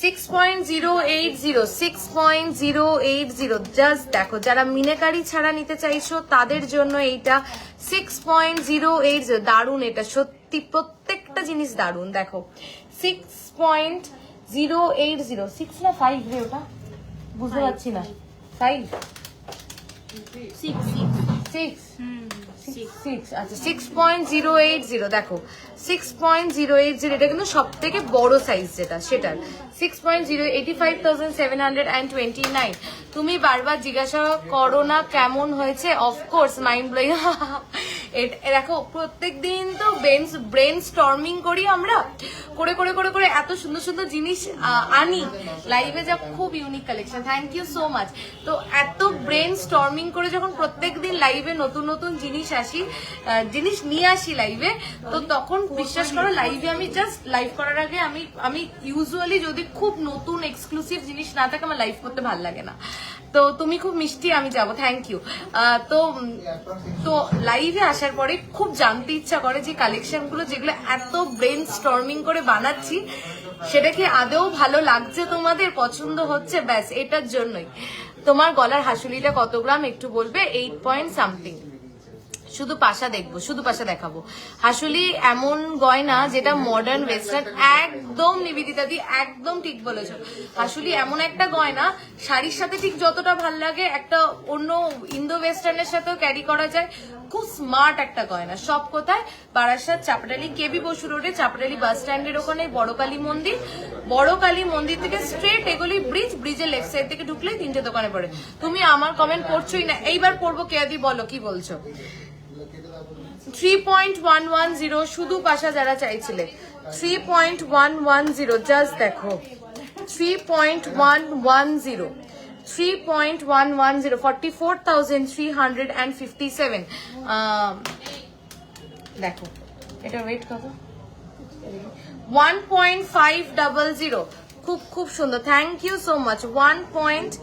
6.080, 6.080। জাস্ট দেখো, যারা মিনেকারি ছাড়া নিতে চাইছো তাদের জন্য এইটা 6.080। দারুন, এটা সত্যি প্রত্যেকটা জিনিস দারুন। দেখো 6.080, 6 না 5 রে, ওটা বুঝতে পারছি না। 5 6 আচ্ছা 6.080। দেখো 6.080, এটা কিন্তু সব থেকে বড় সাইজ যেটা সেটার 6.0, 85,729। তুমি বারবার জিজ্ঞাসা করো না কেমন হয়েছে, অফকোর্স মাইন্ড ব্লোয়িং। দেখো প্রত্যেকদিন তো ব্রেন স্টর্মিং করি আমরা, করে করে করে করে এত সুন্দর সুন্দর জিনিস আনি লাইভে, যা খুব unique collection. Thank you so much. তো এত ব্রেন স্টর্মিং করে যখন প্রত্যেকদিন লাইভে নতুন নতুন জিনিস নিয়ে আসি লাইভে, তো তখন বিশ্বাস করো লাইভে আমি জাস্ট লাইভ করার আগে আমি ইউজুয়ালি যদি খুব নতুন এক্সক্লুসিভ জিনিস না থাকে আমার লাইভ করতে ভালো লাগে না। তো তুমি খুব মিষ্টি, আমি যাবো, থ্যাংক ইউ। তো লাইভে আসার পরে খুব জানতে ইচ্ছা করে যে কালেকশন গুলো যেগুলো এত ব্রেন স্টর্মিং করে বানাচ্ছি সেটা কি আদৌ ভালো লাগছে, তোমাদের পছন্দ হচ্ছে, ব্যাস এটার জন্যই। তোমার গলার হাসুলিটা কত গ্রাম একটু বলবে? 8 পয়েন্ট সামথিং। শুধু পাশা দেখবো, শুধু পাশা দেখাবো। হাসুলি এমন গয়না যেটা মডার্ন ওয়েস্টার্ন, একদম নিবেদিতা দি একদম ঠিক বলেছো। হাসুলি এমন একটা গয়না শাড়ির সাথে ঠিক যতটা ভাল লাগে, একটা অন্য ইন্দো ওয়েস্টার্নের সাথেও ক্যারি করা যায়। খুব স্মার্ট একটা গয়না। সব কোথায়? বারাসাত চাপড়ালি কেবি বসু রোডে, চাপড়ালি বাস স্ট্যান্ডের ওখানে বড় কালী মন্দির। বড় কালী মন্দির থেকে স্ট্রেট এগোলি ব্রিজের লেফট সাইড থেকে ঢুকলেই 3টে দোকানে পড়ে। তুমি আমার কমেন্ট করছোই না, এইবার পড়বো। কেয়াদি বলো কি বলছো? 3.110 শুধু পাশা যারা চাইছিলে, 3.110। জাস্ট দেখো 3.110, 3.110, 44,357। দেখো এটা ওয়েট কত, 1.500। খুব খুব সুন্দর, thank you so much. 1.500,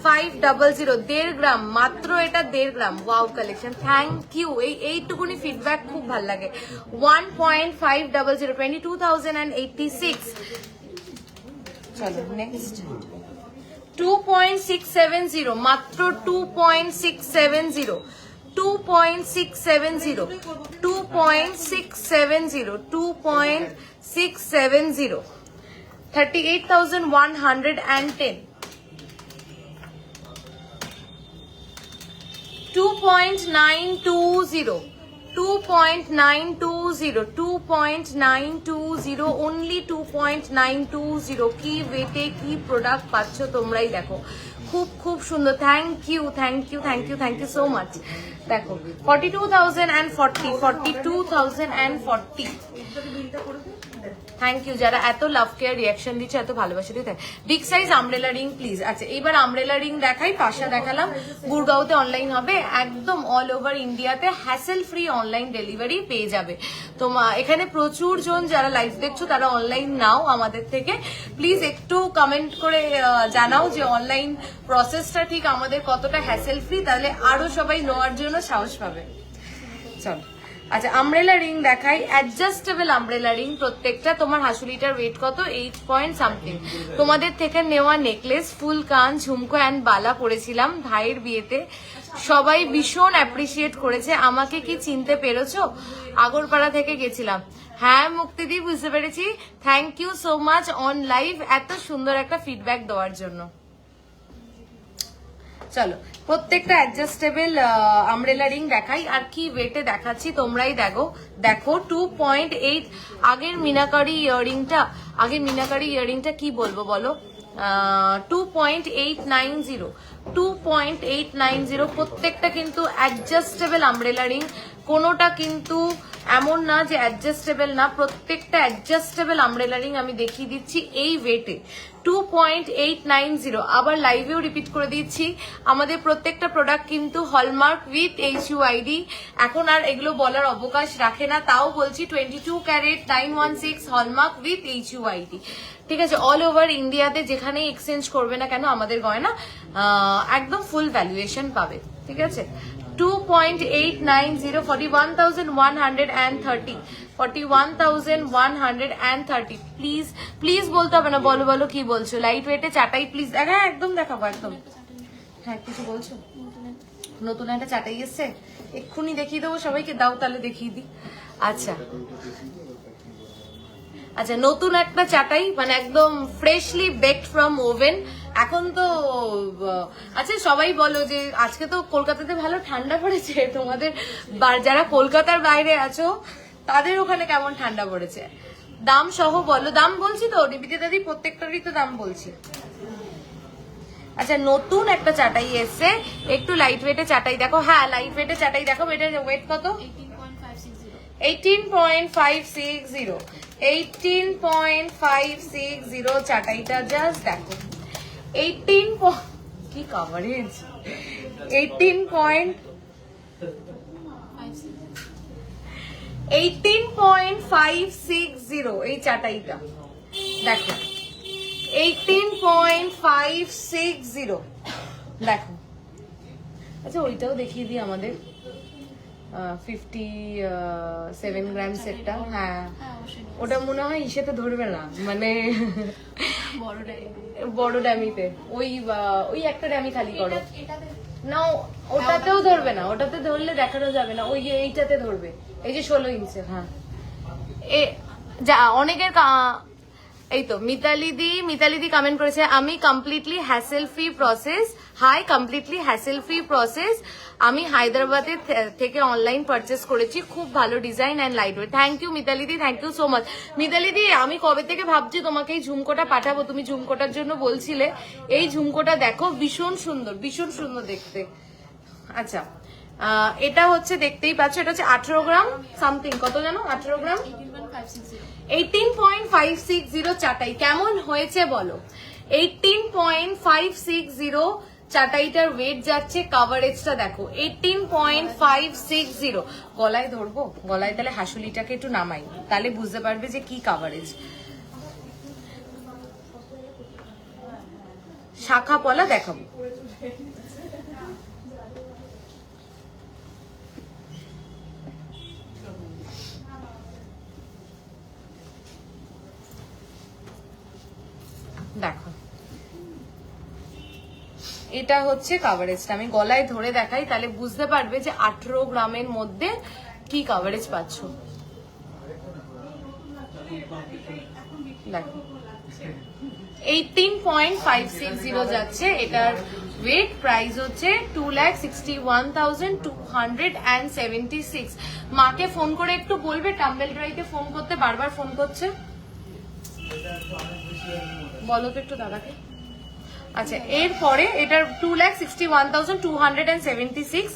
1.5 gram মাত্র, এটা 1.5 gram. Wow collection, thank you. এইটুকুনি ফিডব্যাক খুব ভালো লাগে। 1.500, 22,086। চলো নেক্সট 2.670, মাত্র 2.670, 2.670, 2.670, 2.670, 38,110, 2.920, 2.920, 2.920, only 2.920। কি ওয়েটে কি প্রোডাক্ট পাচ্ছ তোমরাই দেখো, খুব খুব সুন্দর। Thank you, thank you, thank you, thank you so much. দেখো 42,040, 42,040। থ্যাংক ইউ যারা এত লাভ কেয়ার রিয়াকশন দিচ্ছে, এত ভালোবাসা দিয়ে। Big size umbrella ring please. আচ্ছা এইবার আমব্রেলা রিং দেখাই। পাশা দেখালাম, গুড়গাঁওতে অনলাইন হবে, একদম অল ওভার ইন্ডিয়াতে হ্যাসেল ফ্রি অনলাইন ডেলিভারি পেয়ে যাবে। এখানে প্রচুর জন যারা লাইভ দেখছো তারা অনলাইন নাও আমাদের থেকে। প্লিজ একটু কমেন্ট করে জানাও যে অনলাইন প্রসেসটা ঠিক আমাদের কতটা হ্যাসেল ফ্রি, তাহলে আরো সবাই নেওয়ার জন্য সাহস পাবে। চলো আচ্ছা আমব্রেলা রিং দেখাই, অ্যাডজাস্টেবল আমব্রেলা রিং প্রত্যেকটা। তোমার হাসুলিটার ওয়েট কত? 8 পয়েন্ট সামথিং। তোমাদের থেকে নেওয়া নেকলেস, ফুল কান, ঝুমকো অ্যান্ড বালা পরেছিলাম ভাইয়ের বিয়েতে, সবাই ভীষণ অ্যাপ্রিসিয়েট করেছে। আমাকে কি চিনতে পেরেছো? আগরপাড়া থেকে গেছিলাম। হ্যাঁ মুক্তিদি, বুঝতে পেরেছি। Thank you so much on live এত সুন্দর একটা ফিডব্যাক দেওয়ার জন্য। চলো প্রত্যেকটা অ্যাডজাস্টেবল আমব্রেলা রিং দেখাই, আর কি ওয়েটে দেখাচ্ছি তোমরাই দেখো 2.8। আগের মিনাকারি ইয়াররিংটা কি বলবো বলো, 2.890 প্রত্যেকটা কিন্তু অ্যাডজাস্টেবল আমব্রেলা রিং, কোনোটা কিন্তু এমন না যে অ্যাডজাস্টেবল না, প্রত্যেকটা অ্যাডজাস্টেবল আমব্রেলা রিং আমি দেখিয়ে দিচ্ছি এই ওয়েটে 2.890। আবার লাইভেও রিপিট করে দিচ্ছি, আমাদের প্রত্যেকটা প্রোডাক্ট কিন্তু হলমার্ক উইথ HUID। এখন আর এগুলো বলার অবকাশ রাখে না, তাও বলছি 22 ক্যারেট 916 হলমার্ক উইথ HUID। ঠিক আছে, অল ওভার ইন্ডিয়াতে যেখানেই এক্সচেঞ্জ করবে না কেন আমাদের গয়না একদম ফুল ভ্যালুয়েশন পাবে। ঠিক আছে, 2.890 41,130 41,130। প্লিজ বলতে হবে না, বলো কি বলছো। লাইট ওয়েটে চাটাই প্লিজ। হ্যাঁ একদম দেখাবো একদম। হ্যাঁ কিছু বলছো? নতুন একটা চাটাই এসছে, এক্ষুনি দেখিয়ে দেবো সবাইকে, দাও তাহলে দেখিয়ে দিই। আচ্ছা, নতুন একটা চাটাই, মানে একদম ফ্রেশলি বেকড ফ্রম ওভেন। এখন তো আচ্ছা সবাই বলো যে আজকে তো কলকাতাতে ভালো ঠান্ডা পড়েছে, তোমাদের যারা কলকাতার বাইরে আছো তাদের ওখানে কেমন ঠান্ডা পড়েছে, দাম সহ বলো। দাম বলছি তো নিবিতি দাদি, প্রত্যেকটারই তো দাম বলছি। আচ্ছা, নতুন একটা চাটাই এসছে, একটু লাইট ওয়েটে চাটাই দেখো। হ্যাঁ লাইট ওয়েটে চাটাই দেখো। এটার ওয়েট কত? 18.560 18.560 চাটাইটা জাস্ট দেখো। 18 কি কভারেজ, 18.560 এই চাটাইটা দেখো, 18.560 দেখো। আচ্ছা ওইটাও দেখিয়ে দিই আমাদের 57 গ্রাম সেটটা। হ্যাঁ ওটা মনে হয় ইসেতে ধরবে না, মানে বড় ড্যামিতে। ওই একটা ড্যামি খালি করো না, ওটাতেও ধরবে না, ওটাতে ধরলে দেখানো যাবে না, ওই এইটাতে ধরবে, এই যে 16 ইঞ্চের। হ্যাঁ যা অনেকের এই তো মিতালিদি কমেন্ট করেছে, আমি completely hassle free process. Hi, completely hassle free process. আমি হায়দ্রাবাদের থেকে অনলাইন পারচেস করেছি, খুব ভালো design and light weight. Thank you মিতালিদি, থ্যাংক ইউ সো মাচ। মিতালিদি আমি কবে থেকে ভাবছি তোমাকে এই ঝুমকোটা পাঠাবো, তুমি ঝুমকোটার জন্য বলছিলে। এই ঝুমকোটা দেখো, ভীষণ সুন্দর দেখতে। আচ্ছা এটা হচ্ছে দেখতেই পাচ্ছ, এটা হচ্ছে 18 গ্রাম সামথিং, কত জানো? 18 গ্রাম 18.560 চাটাই কেমন হয়েছে বলো। 18.560 চাটাইটার ওয়েট যাচ্ছে, কাভারেজটা দেখো 18.560। গলায় ধরবো, গলায় তাহলে হাসুলিটাকে একটু নামাই, তাহলে বুঝতে পারবে যে কি কাভারেজ। শাখা পলা দেখাবো। দেখো এটা হচ্ছে কাভারেজটা, আমি গলায় ধরে দেখাই তাহলে বুঝতে পারবে যে 18 গ্রামের মধ্যে কি কাভারেজ পাচ্ছ। দেখো 18.560 যাচ্ছে, এটার ওয়েট প্রাইস হচ্ছে 2,61,276। মাকে ফোন করে একটু বলবে টাম্বেল ড্রাইতে ফোন করতে, বারবার ফোন করছে, বলো তো একটু দাদাকে। আচ্ছা এরপরে এটার 2,61,276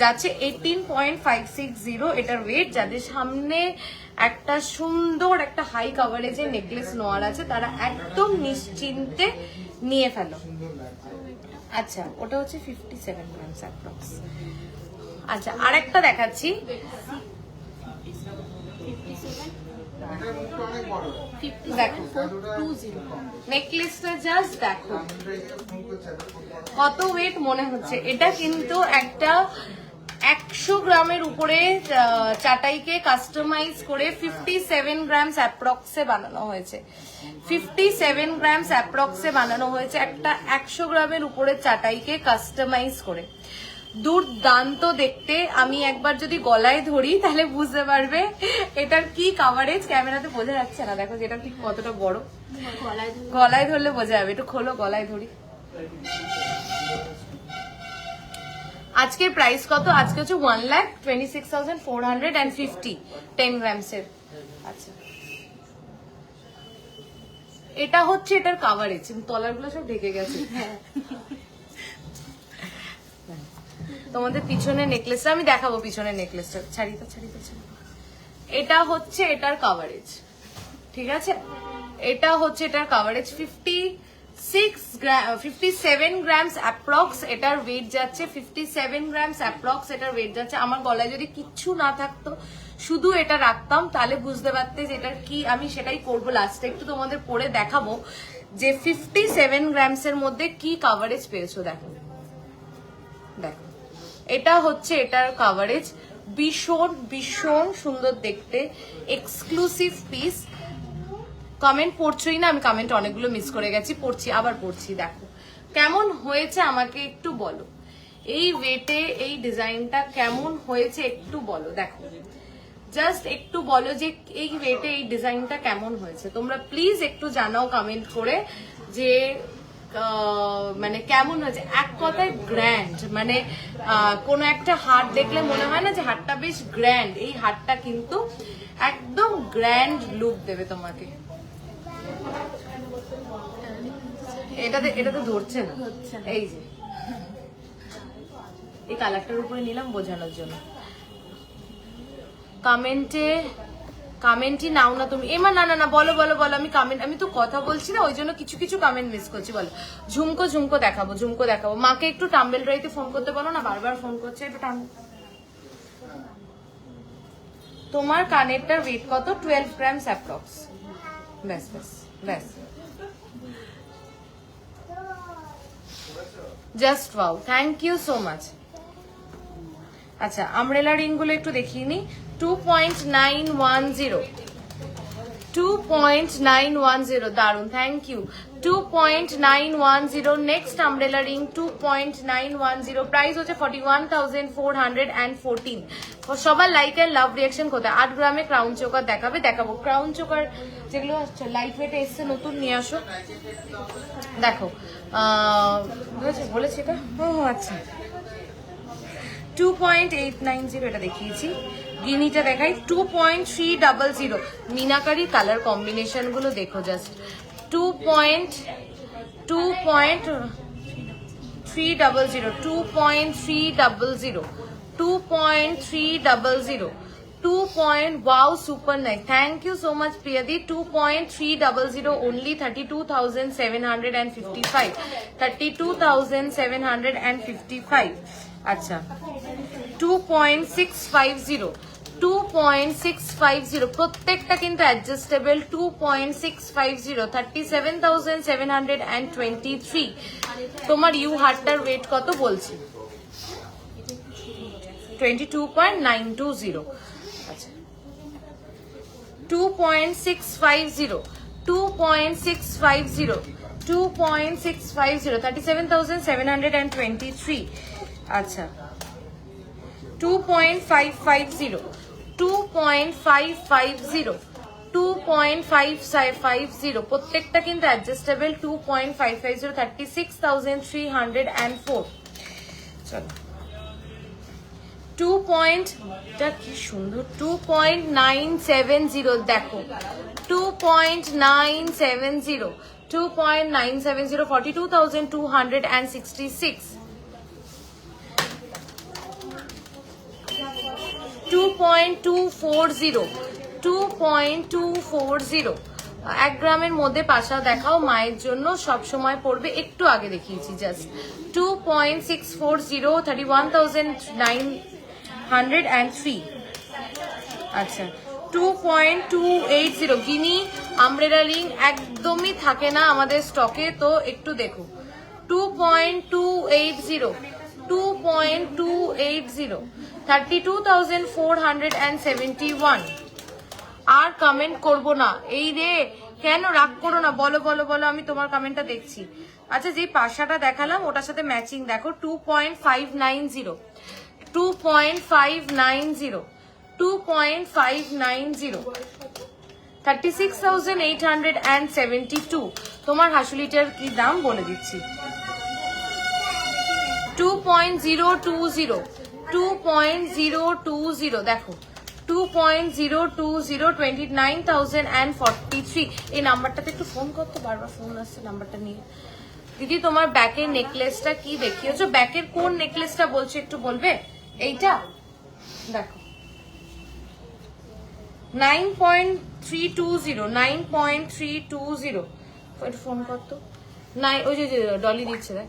যাচ্ছে 18.560 এটার ওয়েট। যাদের সামনে একটা সুন্দর একটা হাই কাভারেজের নেকলেস নেওয়ার আছে তারা একদম নিশ্চিন্তে নিয়ে ফেলো। আচ্ছা ওটা হচ্ছে 57 গ্রামস অ্যাপ্রক্স। আচ্ছা আরেকটা দেখাচ্ছি, দেখো নেকলেসটা জাস্ট দেখো কত ওয়েট মনে হচ্ছে। এটা কিন্তু একটা 100 গ্রামের উপরে চাটাইকে কাস্টমাইজ করে 57 গ্রামস অ্যাপ্রক্সে বানানো হয়েছে। 57 গ্রামস অ্যাপ্রক্সে বানানো হয়েছে একটা 100 গ্রামের উপরে চাটাইকে কাস্টমাইজ করে। দুর্দান্ত দেখতে। আমি একবার যদি গলায় ধরি তাহলে বুঝতে পারবে এটার কি কাভারেজ। ক্যামেরাতে বোঝা যাচ্ছে না, দেখো যেটা ঠিক কতটা বড়। গলায় ধরলে বোঝা যাবে। একটু খোলো, গলায় ধরি। আজকের প্রাইস কত? আজকে হচ্ছে 1,26,450 10 গ্রামসের। আচ্ছা, এটা হচ্ছে এটার কাভারেজ। তলার গুলো সব ঢেকে গেছে। তোমাদের পিছনের নেকলেসটা আমি দেখাবো। পিছনের নেকলেসটা ছাড়ি তো। এটা হচ্ছে এটার কাভারেজ, ঠিক আছে? এটা হচ্ছে এটার কাভারেজ 57 গ্রামস অ্যাপ্রক্স। এটার ওয়েট যাচ্ছে 57 গ্রামস অ্যাপ্রক্স। এটার ওয়েট যাচ্ছে। আমার গলায় যদি কিচ্ছু না থাকতো, শুধু এটা রাখতাম, তাহলে বুঝতে পারতে যে এটার কি। আমি সেটাই করবো লাস্টে, একটু তোমাদের পরে দেখাবো যে 57 গ্রামসের মধ্যে কি কাভারেজ পেয়েছো। দেখো দেখো, এটা হচ্ছে এটার কাভারেজ। ভীষণ ভীষণ সুন্দর দেখতে, এক্সক্লুসিভ পিস। কমেন্ট পড়ছোই না, আমি কমেন্ট অনেকগুলো মিস করে গেছি, আবার পড়ছি। দেখো কেমন হয়েছে আমাকে একটু বলো। এই ওয়েটে এই ডিজাইনটা কেমন হয়েছে একটু বলো। দেখো জাস্ট একটু বলো যে এই ওয়েটে এই ডিজাইনটা কেমন হয়েছে। তোমরা প্লিজ একটু জানাও কমেন্ট করে যে মানে কেমন হয়েছে। এক কথায় গ্র্যান্ড। মানে কোনো একটা হাট দেখলে মনে হয় না যে হাটটা বেশ গ্র্যান্ড, এই হাটটা কিন্তু একদম গ্র্যান্ড লুক দেবে তোমাকে। এটাতে ধরছে না, এই যে এই কালারটার উপরে নিলাম বোঝানোর জন্য। কমেন্টই নাও না তুমি। এমা না না না, বলো বলো বলো। আমি তো কথা বলছি না, ওই জন্য কিছু কিছু কমেন্ট মিস করছি। বলো। ঝুমকো দেখাবো। মাকে একটু টাম্বেল ড্রাইতে ফোন করতে বলো না, বারবার ফোন করছে। একটু তোমার কানেরটার ওয়েট কত? 12 গ্রামস অ্যাপ্রক্স। ব্যাস ব্যাস ব্যাস। Just wow, thank you so much. আচ্ছা, আমব্রেলা রিং গুলো একটু দেখিয়ে নি। 2.910 দারুন, thank you. 2.910 next umbrella ring 2.910। Price হচ্ছে 41,414। সবার লাইক এন্ড লাভ রিয়াকশন কোথায়? 8 গ্রামে ক্রাউন চোকার দেখাবো। ক্রাউন চোকার যেগুলো লাইট ওয়েটে এসছে নতুন নিয়ে আসো। দেখো বলেছি এটা। আচ্ছা, 2.890 এটা দেখিয়েছি। গিনিটা দেখাই 2.300। মিনাকারি কালার কম্বিনেশন গুলো দেখো just. 2.300 Wow, super nice. Thank you so much, Priyadi. 2.300 only 32,755. 32,755. আচ্ছা, 2.650 প্রত্যেকটা কিন্তু অ্যাডজাস্টেবল। 2.650 37,723। তোমার ইউ হারটার ওয়েট কত বলছি? 22.920। আচ্ছা, 2.650 37,723। আচ্ছা, 2.550 প্রত্যেকটা কিন্তু অ্যাডজাস্টেবল। 2.550 36,304। চলো, 2.টা কি সুন্দর। 2.970 দেখো। 2.970 42,266। 2.240 1 গ্রামের মধ্যে পাশা দেখাও মায়ের জন্য, সব সময় পড়বে। একটু আগে দেখিয়েছি জাস্ট। 2.640 31,903। আচ্ছা, 2.280 গিনি আমব্রেলা রিং একদমই থাকে না আমাদের স্টকে, তো একটু দেখো। 2.280 32,471। আর কমেন্ট করবো না। এই রে, কেন রাগ করো না, বলো বলো বলো, আমি তোমার কমেন্টটা দেখছি। আচ্ছা, যে পাশাটা দেখালাম ওটার সাথে ম্যাচিং দেখো 2.590, 2.590, 2.590, 36,872। তোমার হাসুলিটার কি দাম বলে দিচ্ছি, 2.020, 2.020 দেখো 2.020, 29,043। এই নাম্বারটাতে একটু ফোন করতে, বারবার ফোন আসছে নাম্বারটা নিয়ে। দিদি তোমার ব্যাকের নেকলেসটা কি দেখিয়েছো? ব্যাকের কোন নেকলেসটা বলছো একটু বলবে? এইটা দেখো 9.320, 9.320, একটু ফোন করতো। ওই যে ডলি দিচ্ছে দেখ,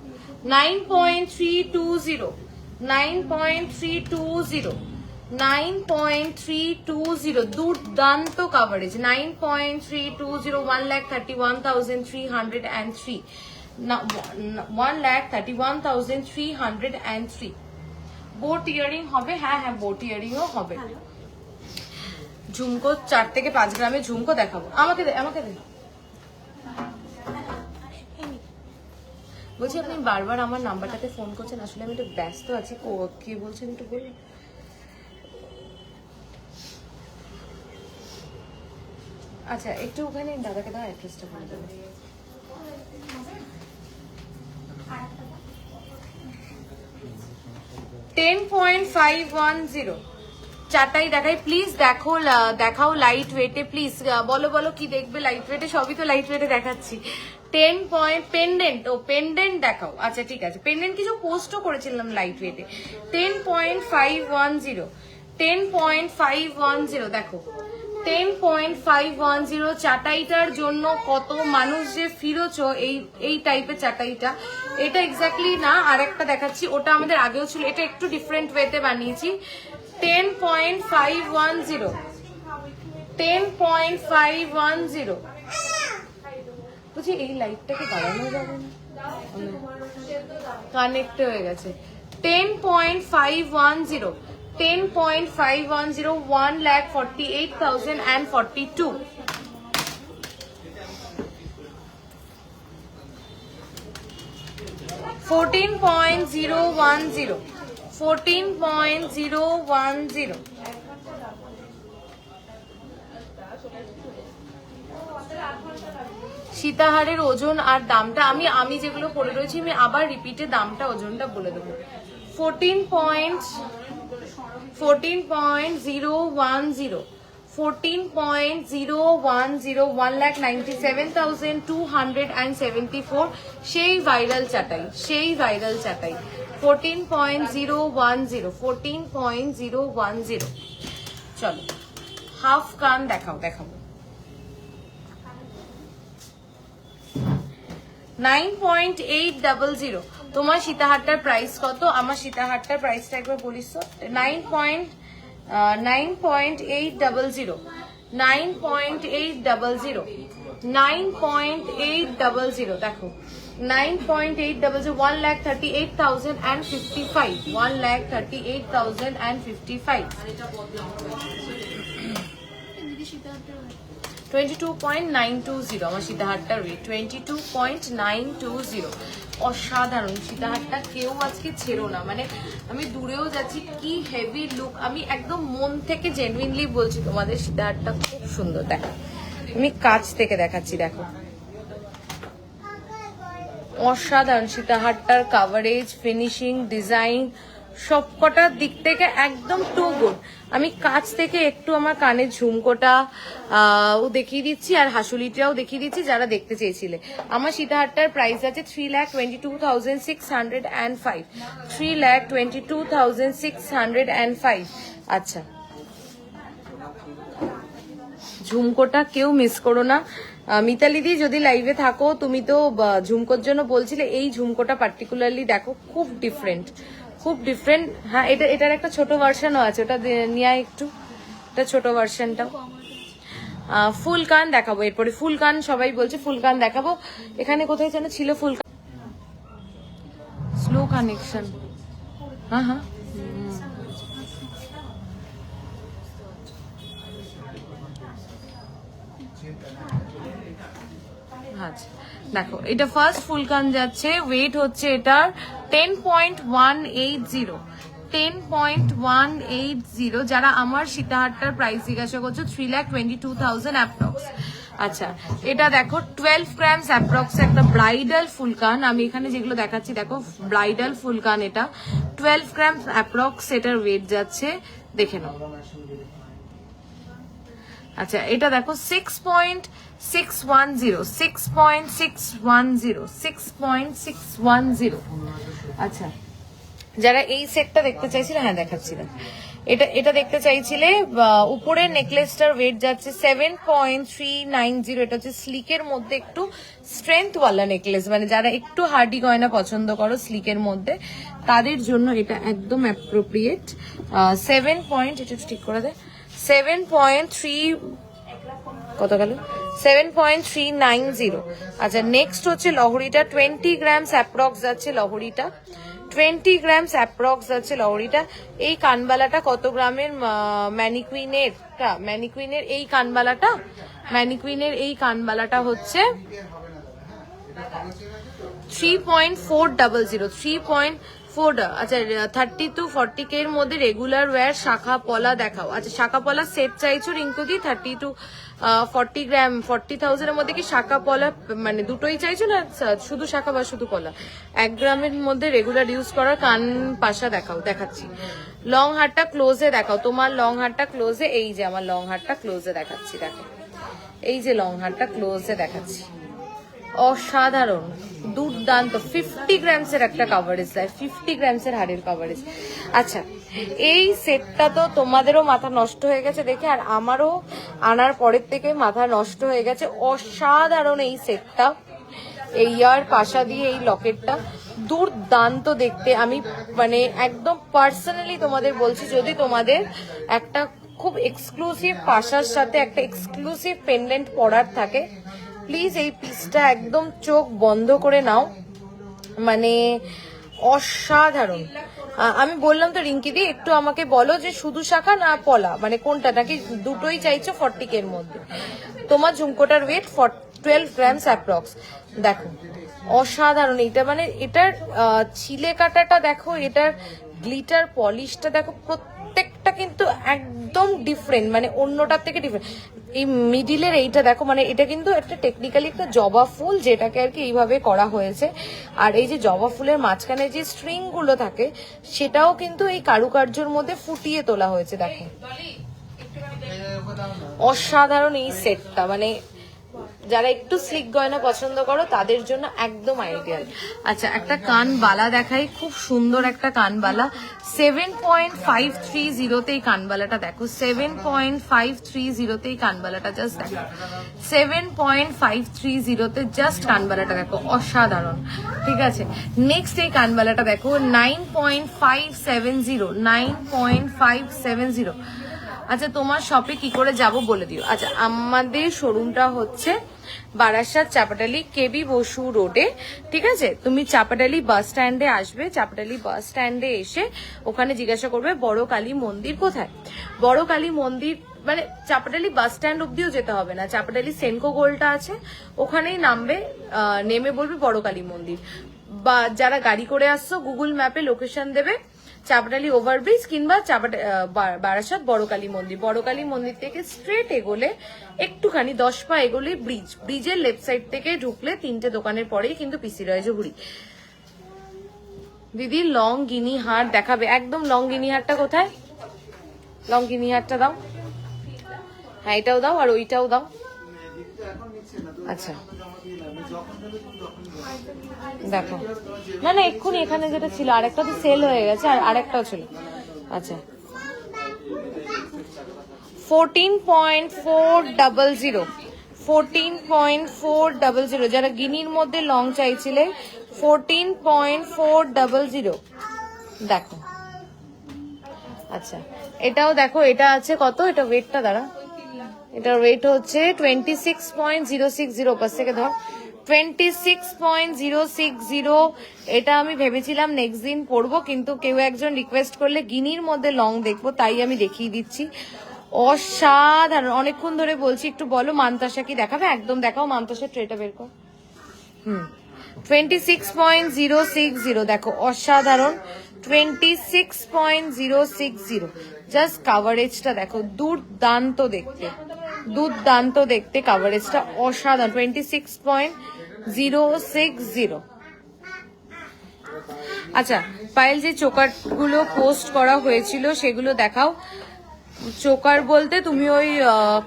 9.320, 9.320, 9.320, দুর্দান্ত কাভারেজ। 9.320, 1,31,303, 1,31,303। বোট ইয়ারিং হবে? হ্যাঁ হ্যাঁ, বোট ইয়ারিংও হবে। ঝুমকো 4 থেকে 5 গ্রামের ঝুমকো দেখাবো। আমাকে দে, আমাকে দে। বলছি আপনি বারবার আমার নাম্বারটাতে ফোন করছেন, আসলে আমি একটু ব্যস্ত আছি। কে বলছেন একটু বলুন। আচ্ছা, একটু ওখানে দাদাকে দাও, অ্যাড্রেসটা বলে দেবো। $10.510 চারটাই দেখাই প্লিজ। দেখাও লাইট ওয়েটে প্লিজ। বলো বলো কি দেখবে লাইট ওয়েটে? সবই তো লাইট ওয়েটে দেখাচ্ছি। 10 পয়েন্ট পেন্ডেন্ট, ও পেন্ডেন্ট দেখাও। আচ্ছা ঠিক আছে, পেন্ডেন্ট কিছু পোস্টও করেছিলাম লাইট ওয়েটে। 10.510, 10.510 দেখো 10.510। চাটাইটার জন্য কত মানুষ যে ফিরেছো এই টাইপের চাটাইটা। এটা এক্স্যাক্টলি না, আরেকটা দেখাচ্ছি, ওটা আমাদের আগেও ছিল, এটা একটু ডিফারেন্ট ওয়েতে বানিয়েছি। 10.510, 10.510। বুঝি এই লাইটটাকে বাড়ানো যাবে না, কানেক্ট হয়ে গেছে। 10.510, 10.510, 1,48,042। 14.010, 14.010। সীতাহারের ওজন আর দামটা আমি যেগুলো পড়ে রয়েছি আমি আবার রিপিটে দামটা ওজনটা বলে দেবো। 14.010, 14.010, 1,97,274। সেই ভাইরাল চাটাই, সেই ভাইরাল চাটাই। 14.010, 14.010। চলো হাফ কান দেখাবো। 9.800। তোমার সীতাহারটার প্রাইস কত? আমার সীতাহারটার প্রাইসটা একবার বলিস তো। 9.800, 9.800, 9.800 দেখো 9.800, 1,38,055, 1,38,055। 22.920 আমার সীতাহারটার রেট, 22.920। অসাধারণ সীতাহারটা, কেউ আজকে ছেড়ো না। মানে আমি দূরেও যাচ্ছি, কি হেভি লুক। আমি একদম মন থেকে জেনুইনলি বলছি, তোমাদের সীতাহারটা খুব সুন্দর। দেখো আমি কাছ থেকে দেখাচ্ছি, দেখো অসাধারণ সীতাহারটার কাভারেজ, ফিনিশিং, ডিজাইন সবকটার দিক থেকে একদম টু গুড। আমি কাছ থেকে একটু আমার কানের ঝুমকোটা ও দেখিয়ে দিচ্ছি আর হাসুলিটাও দেখিয়ে দিচ্ছি যারা দেখতে চেয়েছিলে। আমার সীতাহারটার প্রাইস আছে 3,22,605, 3,22,605। আচ্ছা, ঝুমকোটা কেউ মিস করো না। মিতালি দি যদি লাইভে থাকো, তুমি তো ঝুমকোর জন্য বলছিলে, এই ঝুমকোটা পার্টিকুলারলি দেখো, খুব ডিফারেন্ট, খুব ডিফারেন্ট। হ্যাঁ, এটার একটা ছোট ভার্সনও আছে, ওটা নিয়ে একটু, এটা ছোট ভার্সনটা। ফুল কান দেখাবো এরপরে, ফুল কান সবাই বলছে ফুল কান দেখাবো। এখানে কোথায় যেন ছিল ফুল কান, স্লো কানেকশন। হ্যাঁ হ্যাঁ, আচ্ছা দেখো এটা ফার্স্ট ফুল কান যাচ্ছে, ওয়েট হচ্ছে এটার 10.180, 10.180। যারা আমার সীতাহারটার প্রাইস জিজ্ঞাসা করছো 3,22,000 অ্যাপ্রক্স। আচ্ছা এটা দেখো 12 গ্রামস অ্যাপ্রক্স একটা ব্রাইডাল ফুলকান। আমি এখানে যেগুলো দেখাচ্ছি দেখো ব্রাইডাল ফুলকান, এটা 12 গ্রামস অ্যাপ্রক্স এটার ওয়েট যাচ্ছে, দেখে নাও। আচ্ছা এটা দেখো 6.610, 6.610, 6.610। আচ্ছা যারা এই সেটটা দেখতে চাইছিলে, হ্যাঁ দেখাচ্ছিলাম, এটা দেখতে চাইছিলে, উপরের নেকলেসটার ওয়েট যাচ্ছে 7.390। এটা হচ্ছে স্লিকের মধ্যে একটু স্ট্রেংথ ওয়ালা নেকলেস, মানে যারা একটু হার্ডি গয়না পছন্দ করো স্লিকের মধ্যে তাদের জন্য এটা একদম অ্যাপ্রোপ্রিয়েট। 7 পয়েন্ট, এটা ঠিক করে দেয় 7.3 কত গেল 7.390। আচ্ছা নেক্সট হচ্ছে লহরিটা 20 গ্রামস অ্যাপ্রক্স যাচ্ছে লহরিটা, 20 গ্রামস অ্যাপ্রক্স যাচ্ছে লহরিটা। এই কানবালাটা কত গ্রামের? ম্যানিকুইনের এই কানবালাটা, ম্যানিকুইনের এই কানবালাটা হচ্ছে 3.400, 3.4। আচ্ছা 30 to 40K এর মধ্যে রেগুলার ওয়্যার শাখা পলা দেখাও। আচ্ছা শাখা পলা সেট চাইছো রিঙ্কুদি? 30 to 40 গ্রাম, 40,000 এর মধ্যে কি শাখা পলা মানে দুটোই চাইছো না শুধু শাখা বা শুধু পলা? 1 গ্রামের মধ্যে রেগুলার ইউজ করার কান পাশা দেখাও, দেখাচ্ছি। লং হারটা ক্লোজে দেখাও, তোমার লং হারটা ক্লোজে, এই যে আমার লং হারটা ক্লোজে দেখাচ্ছি, দেখো এই যে লং হারটা ক্লোজে দেখাচ্ছি, অসাধারণ দুর্দান্ত। 50 গ্রামসের একটা কভারেজ দেয়, 50 গ্রামসের হাড়ের কভারেজ। আচ্ছা এই সেটটা তো তোমাদেরও মাথা নষ্ট হয়ে গেছে দেখে, আর আমারও আনার পরের থেকে মাথা নষ্ট হয়ে গেছে। অসাধারণ এই সেটটা, এই ইয়ার পাশা দিয়ে এই লকেটটা দুর্দান্ত দেখতে। আমি মানে একদম পার্সোনালি তোমাদের বলছি, যদি তোমাদের একটা খুব এক্সক্লুসিভ পাশার সাথে একটা এক্সক্লুসিভ পেন্ডেন্ট পরার থাকে, প্লিজ এই পিসটা একদম চোখ বন্ধ করে নাও, মানে অসাধারণ। আমি বললাম তো রিঙ্কি দি একটু আমাকে বলো যে শুধু শাখা না পলা, মানে কোনটা, নাকি দুটোই চাইছো 40K এর মধ্যে? তোমার ঝুমকোটার ওয়েট 12 গ্রামস অ্যাপ্রক্স। দেখো অসাধারণ এইটা, মানে এটার ছিলে কাটাটা দেখো, এটার গ্লিটার পলিশটা দেখো, প্রত্যেকটা কিন্তু একদম ডিফারেন্ট, মানে অন্যটার থেকে ডিফারেন্ট। এই মিডিলের এইটা দেখো, মানে এটা কিন্তু একটা টেকনিক্যালি একটা জবা ফুল, যেটাকে আর কি এইভাবে করা হয়েছে। আর এই যে জবা ফুলের মাঝখানে যে স্ট্রিং গুলো থাকে সেটাও কিন্তু এই কারুকার্যের মধ্যে ফুটিয়ে তোলা হয়েছে, দেখো অসাধারণ এই সেটটা। মানে যারা একটু স্লিক গয়না পছন্দ করো তাদের জন্য একদম আইডিয়াল। আচ্ছা একটা কান বালা দেখাই, খুব সুন্দর একটা কান বালা, 7.530 এই কানবালাটা দেখো, 7.530 এই কানবালাটা জাস্ট দেখো, 7.530 জাস্ট কানবালাটা দেখো, অসাধারণ। ঠিক আছে নেক্সট এই কানবালাটা দেখো 9.570, 9.570। আচ্ছা তোমার শপে কি করে যাব বলে দিও। আচ্ছা আমাদের শোরুমটা হচ্ছে বারাসাত চাপাটালি কেবি বসু রোডে, ঠিক আছে? তুমি চাপাটালি বাস স্ট্যান্ডে আসবে, চাপাটালি বাস স্ট্যান্ডে এসে ওখানে জিজ্ঞাসা করবে বড় কালী মন্দির কোথায়। বড় কালী মন্দির মানে চাপাটালি বাস স্ট্যান্ড অব্দিও যেতে হবে না, চাপাটালি সেনকো গোলটা আছে ওখানেই নামবে, নেমে বলবে বড় কালী মন্দির। বা যারা গাড়ি করে আসছো গুগল ম্যাপে লোকেশন দেবে চাপাটালি ওভারব্রিজ কিংবা বারাসাত বড়কালী মন্দির। বড়কালী মন্দির থেকে স্ট্রেট এগোলে একটুখানি 10 পা এগোলে ব্রিজ, ব্রিজের লেফট সাইড থেকে ঢুকলে 3টে দোকানের পরেই কিন্তু পিসি রয় জহুরি। দিদি লং গিনি হার দেখাবে, একদম লং গিনি হারটা কোথায়? লং গিনি হারটা দাও, হ্যাঁ এটাও দাও আর ওইটাও দাও। আচ্ছা দেখো না না এক্ষুনি এখানে যেটা ছিল আরেকটা তো সেল হয়ে গেছে, আর আরেকটাও ছিল। আচ্ছা 14.400, 14.400 যারা গিনির মধ্যে লং চাইছিলে 14.400 দেখো। আচ্ছা এটাও দেখো, এটা আছে কত, এটা ওয়েটটা দাঁড়া, এটার ওয়েট হচ্ছে 26.060, পাশ থেকে ধর 26.060। এটা আমি ভেবেছিলাম নেক্সট দিন পরবো, কিন্তু কেউ একজন রিকোয়েস্ট করলে গিনির মধ্যে লং দেখবো, তাই আমি দেখিয়ে দিচ্ছি। অসাধারণ, অনেকক্ষণ ধরে বলছি একটু বলো মান্তাসা কি দেখাবে, একদম দেখাও মান্তাসা, ট্রেটা বের কর। 26.060 দেখো অসাধারণ, 26.060, জাস্ট কাভারেজটা দেখো, দুর্দান্ত দেখতে, দুর্দান্ত দেখতে, কাভারেজটা অসাধারণ, 26.060। আচ্ছা পায়েল, যে চোকার গুলো পোস্ট করা হয়েছিল সেগুলো দেখাও। চোকার বলতে তুমি ওই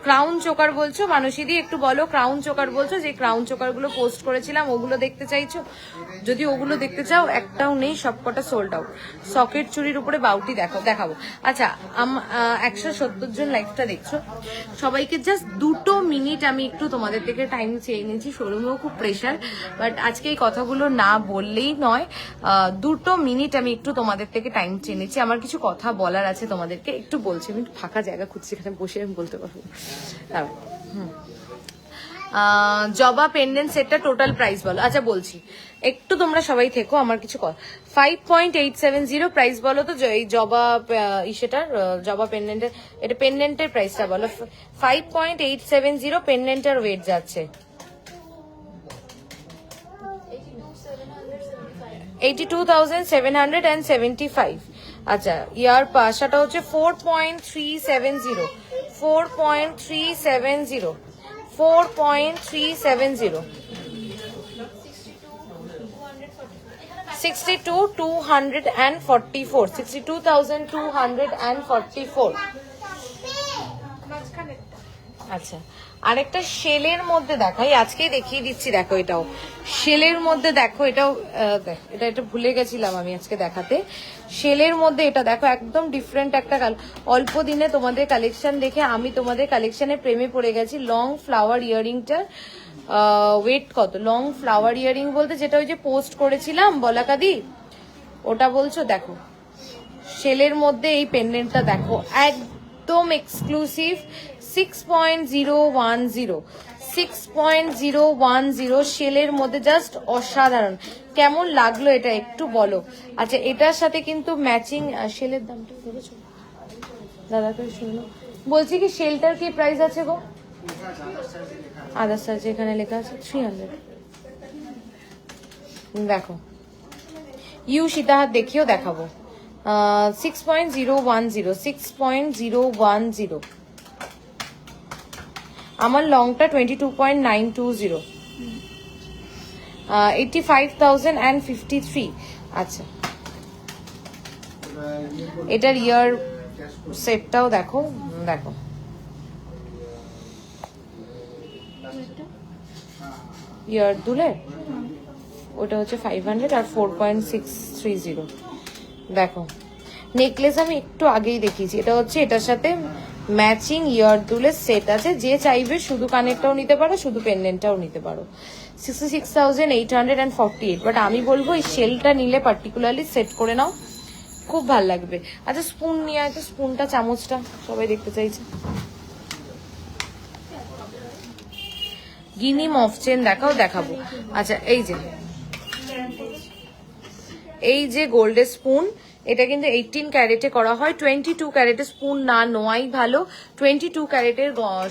ক্রাউন চোকার বলছো? মানসীদি একটু বলো, ক্রাউন চোকার বলছো? যে ক্রাউন চোকার গুলো পোস্ট করেছিলাম ওগুলো দেখতে চাইছো? যদি ওগুলো দেখতে চাও, একটাও নেই, সবকটা সোল্ড আউট। সকেট চুরির উপরে বাউটি দেখাবো। আচ্ছা 170 জন লাইভটা দেখছো, সবাইকে জাস্ট 2 মিনিট আমি একটু তোমাদের থেকে টাইম চেয়ে নিয়েছি। শোরুমেও খুব প্রেশার, বাট আজকে এই কথাগুলো না বললেই নয়। 2 মিনিট আমি একটু তোমাদের থেকে টাইম চেয়ে নিচ্ছি, আমার কিছু কথা বলার আছে তোমাদেরকে, একটু বলছি। আমি ফাঁকা জায়গা খুঁজছি, এখানে বসে আমি বলতে পারবো। জবা পেন্ডেন্ট সেটটা টোটাল প্রাইস বলো। আচ্ছা বলছি, একটু তোমরা সবাই থেকো, আমার কিছু 5.870 প্রাইস বলো তো এই জবা সেটার, জবা পেন্ডেন্টের, এটা পেন্ডেন্টের প্রাইসটা বলো। 5.870 পেন্ডেন্টের ওয়েট যাচ্ছে 82,775। আচ্ছা ইয়ার পাশাটা হচ্ছে 4.370, 4.370, 4.370, 62,244, 62,244। আচ্ছা আরেকটা শেলের মধ্যে দেখাই, আজকেই দেখিয়ে দিচ্ছি। দেখো এটাও শেলের মধ্যে, দেখো এটাও এটা ভুলে গেছিলাম আমি আজকে দেখাতে। শেলের মধ্যে এটা দেখো, একদম ডিফারেন্ট একটা অল্প দিনে তোমাদের কালেকশন দেখে আমি তোমাদের কালেকশনের প্রেমে পড়ে গেছি। লং ফ্লাওয়ার ইয়ারিংটা ওয়েট কত? লং ফ্লাওয়ার ইয়ারিং বলতে যেটা ওই যে পোস্ট করেছিলাম বলাকাদি, ওটা বলছো? দেখো শেলের মধ্যে এই পেন্ডেন্টটা দেখো, একদম এক্সক্লুসিভ, 6.010, 6.010 শেলের মধ্যে, জাস্ট অসাধারণ। কেমন লাগলো এটা একটু বলো। আচ্ছা এটার সাথে কিন্তু ম্যাচিং শেলের দামটা বলেছো দাদাকে শুনলো, বলছি কি শেলটার কি প্রাইস আছে গো? আদার সাইজ এখানে লেখা আছে 300। দেখো ইউ সীতাহার দেখিও দেখাবো। 6.010, 6.010। আমার লংটা 22.920, 85,053। আচ্ছা এটার ইয়ার সেটটাও দেখো, দেখো ইয়ার দুলের ওটা হচ্ছে 500 আর 4.630। দেখো নেকলেস আমি একটু আগেই দেখিয়েছি, এটা হচ্ছে এটার সাথে ম্যাচিং ইয়ার দুলের সেট আছে। যে চাইবে শুধু কানেরটাও নিতে পারো, শুধু পেন্ডেন্টটাও নিতে পারো। 66,848। বাট আমি বলবো এই শেলটা নিলে পার্টিকুলারলি সেট করে নাও, খুব ভাল লাগবে। আচ্ছা স্পুন নিয়ে আছে, স্পুনটা চামচটা সবাই দেখতে চাইছে। গিনি মফ চেন দেখাও, দেখাবো। আচ্ছা এই যে গোল্ডের স্পুন, এটা কিন্তু 18 ক্যারেটে করা হয়, 22 ক্যারেটের স্পুন না নেওয়াই ভালো। 22 ক্যারেটের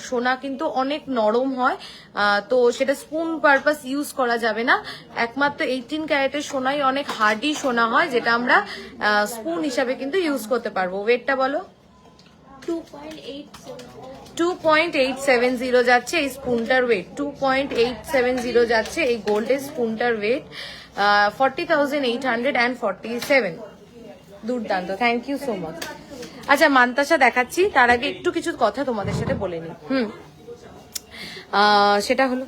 সোনা কিন্তু অনেক নরম হয়, তো সেটা স্পুন পারপাস ইউজ করা যাবে না। একমাত্র 18 ক্যারেটের সোনাই অনেক হার্ডি সোনা হয়, যেটা আমরা স্পুন হিসাবে কিন্তু ইউজ করতে পারবো। ওয়েটটা বলো। 2.870 যাচ্ছে এই স্পুনটার ওয়েট, 2.870 যাচ্ছে এই গোল্ডের স্পুনটার ওয়েট, 40,847। দুর্দান্ত, থ্যাংক ইউ সো মাচ। আচ্ছা মান্তাসা দেখাচ্ছি, তার আগে একটু কিছু কথা তোমাদের সাথে বলে নি। সেটা হলো,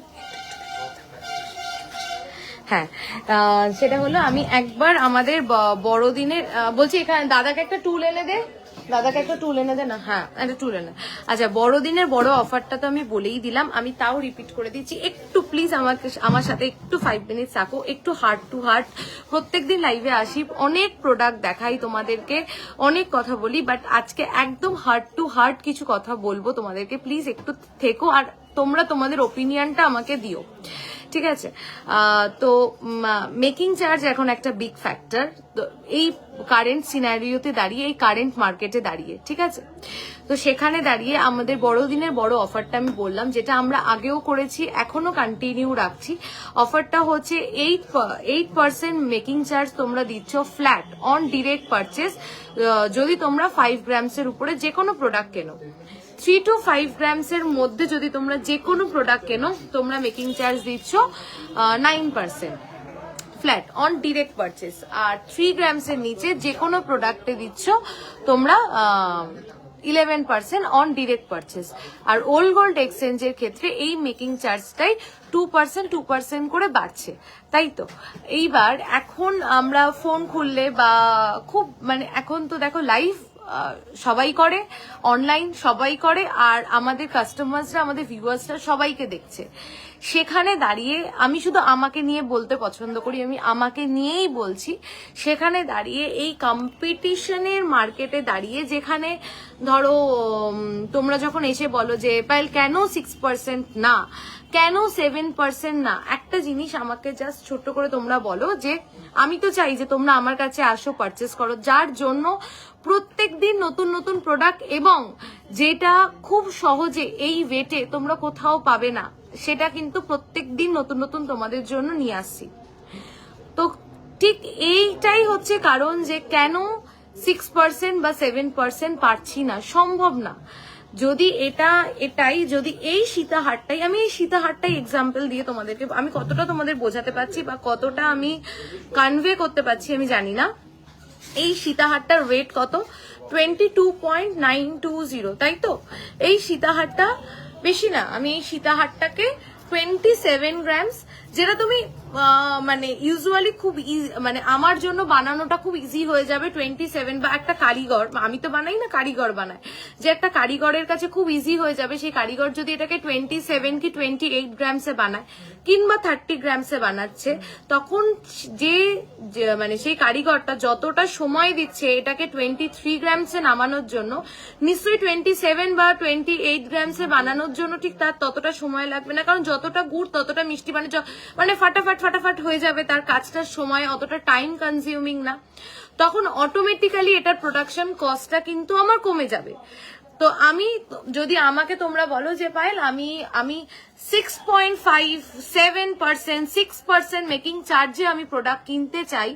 হ্যাঁ সেটা হলো আমি একবার আমাদের বড়দিনের বলছি, এখানে দাদাকে একটা টুল এনে দে, দাদাকে একটা টুল এনে দে না। হ্যাঁ একটা টুল এনে। আচ্ছা বড়দিনের বড় অফারটা তো আমি বলেই দিলাম, আমি তাও রিপিট করে দিচ্ছি। একটু প্লিজ আমার সাথে একটু 5 মিনিটস থাকো, একটু হার্ট টু হার্ট। প্রত্যেকদিন লাইভে আসি, অনেক প্রোডাক্ট দেখাই তোমাদেরকে, অনেক কথা বলি, বাট আজকে একদম হার্ট টু হার্ট কিছু কথা বলবো তোমাদেরকে। প্লিজ একটু থেকো, আর তোমরা তোমাদের ওপিনিয়নটা আমাকে দিও। ঠিক আছে। তো মেকিং চার্জ এখন একটা বিগ ফ্যাক্টর এই কারেন্ট সিনারিওতে দাঁড়িয়ে, এই কারেন্ট মার্কেটে দাঁড়িয়ে, ঠিক আছে। তো সেখানে দাঁড়িয়ে আমাদের বড়দিনের বড় অফারটা আমি বললাম, যেটা আমরা আগেও করেছি, এখনো কন্টিনিউ রাখছি। অফারটা হচ্ছে 8% মেকিং চার্জ তোমরা দিচ্ছ ফ্ল্যাট অন ডিরেক্ট পারচেস, যদি তোমরা 5 গ্রামসের উপরে যে কোনো প্রোডাক্ট কেনো। 3 to 5 গ্রামসের মধ্যে যদি তোমরা যে কোনো প্রোডাক্ট কেনো, তোমরা মেকিং চার্জ দিচ্ছ 9% ফ্ল্যাট অন ডিরেক্ট পারচেস। আর 3 গ্রামসের নিচে যে কোনো প্রোডাক্টে দিচ্ছ তোমরা 11% অন ডিরেক্ট পারচেস। আর ওল্ড গোল্ড এক্সচেঞ্জের ক্ষেত্রে এই মেকিং চার্জটাই 2% করে বাড়ছে, তাই তো। এইবার এখন আমরা ফোন খুললে বা খুব মানে এখন তো দেখো লাইভ সবাই করে, অনলাইন সবাই করে, আর আমাদের কাস্টমার্সরা, আমাদের ভিউয়ার্সরা সবাইকে দেখছে। সেখানে দাঁড়িয়ে আমি শুধু আমাকে নিয়ে বলতে পছন্দ করি, আমি আমাকে নিয়েই বলছি। সেখানে দাঁড়িয়ে এই কম্পিটিশনের মার্কেটে দাঁড়িয়ে, যেখানে ধরো তোমরা যখন এসে বলো যে পায়েল কেন 6% না, কেন 7% না, একটা জিনিস আমাকে জাস্ট ছোট্ট করে তোমরা বলো যে আমি তো চাই যে তোমরা আমার কাছে আসো, পারচেস করো, যার জন্য প্রত্যেকদিন নতুন নতুন প্রোডাক্ট, এবং যেটা খুব সহজে এই ওয়েটে তোমরা কোথাও পাবে না, সেটা কিন্তু প্রত্যেকদিন নতুন নতুন তোমাদের জন্য নিয়ে আসছি। তো ঠিক এইটাই হচ্ছে কারণ যে কেন 6% বা 7% পারছি না, সম্ভব না। যদি যদি এই সীতাহারটাই, আমি এই সীতাহারটাই এক্সাম্পল দিয়ে তোমাদেরকে, আমি কতটা তোমাদের বোঝাতে পারছি বা কতটা আমি কনভে করতে পারছি আমি জানি না। এই সীতাহারটার ওয়েট কত? 22.920, তাই তো। এই সীতাহারটা বেশি না, আমি এই সীতাহারটাকে 27 গ্রামস, যেটা তুমি মানে ইউজুয়ালি খুব মানে আমার জন্য বানানোটা খুব ইজি হয়ে যাবে 27, বা একটা কারিগর, আমি তো বানাই না, কারিগর বানায়, যে একটা কারিগরের কাছে খুব ইজি হয়ে যাবে, সেই কারিগর যদি এটাকে 27 কি 28 গ্রামসে বানায় কিংবা 30 গ্রামসে বানাচ্ছে, তখন যে মানে সেই কারিগরটা যতটা সময় দিচ্ছে এটাকে 23 গ্রামসে নামানোর জন্য, নিশ্চয়ই 27 বা 28 গ্রামসে বানানোর জন্য ঠিক তার ততটা সময় লাগবে না, কারণ যতটা গুড় ততটা মিষ্টি, মানে ফাটাফাট হয়ে যাবে, তার কাজটার সময় অতটা টাইম কনজিউমিং না। তখন অটোমেটিক্যালি এটার প্রোডাকশন কস্টটা কিন্তু আমার কমে যাবে। তো আমি যদি আমাকে তোমরা বলো যে পায়েল আমি 6.57% মেকিং চার্জে আমি প্রোডাক্ট কিনতে চাই,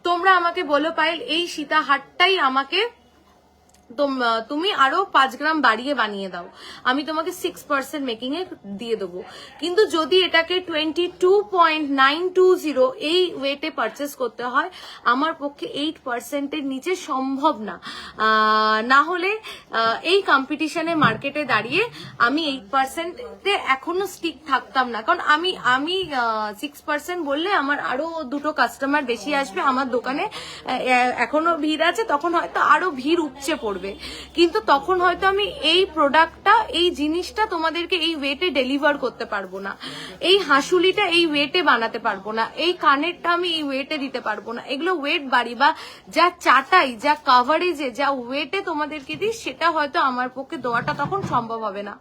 তোমরা আমাকে বলো পায়েল এই সীতাহারটাই আমাকে তুমি আরো 5 গ্রাম বাড়িয়ে বানিয়ে দাও, আমি তোমাকে 6% মেকিং এ দিয়ে দেবো। কিন্তু যদি এটাকে 22.920 এই ওয়েটে পারচেস করতে হয়, আমার পক্ষে 8% এর নিচে সম্ভব না। না হলে এই কম্পিটিশনের মার্কেটে দাঁড়িয়ে আমি 8% এখনো স্টিক থাকতাম না, কারণ আমি 6% বললে আমার আরো দুটো কাস্টমার বেশি আসবে, আমার দোকানে এখনো ভিড় আছে, তখন হয়তো আরো ভিড় উপচে পড়বে, কিন্তু তখন হয়তো আমি এই প্রোডাক্টটা, এই জিনিসটা তোমাদেরকে এই ওয়েটে ডেলিভার করতে পারবো না, এই হাসুলিটা এই ওয়েটে বানাতে পারবো না, এই কানেরটা আমি এই ওয়েটে দিতে পারবো না। এগুলো ওয়েট বাড়ি বা যা চাটাই, যা কাভারেজে, যা ওয়েটে তোমাদেরকে দিই, সেটা হয়তো আমার পক্ষে দেওয়াটা তখন সম্ভব হবে না।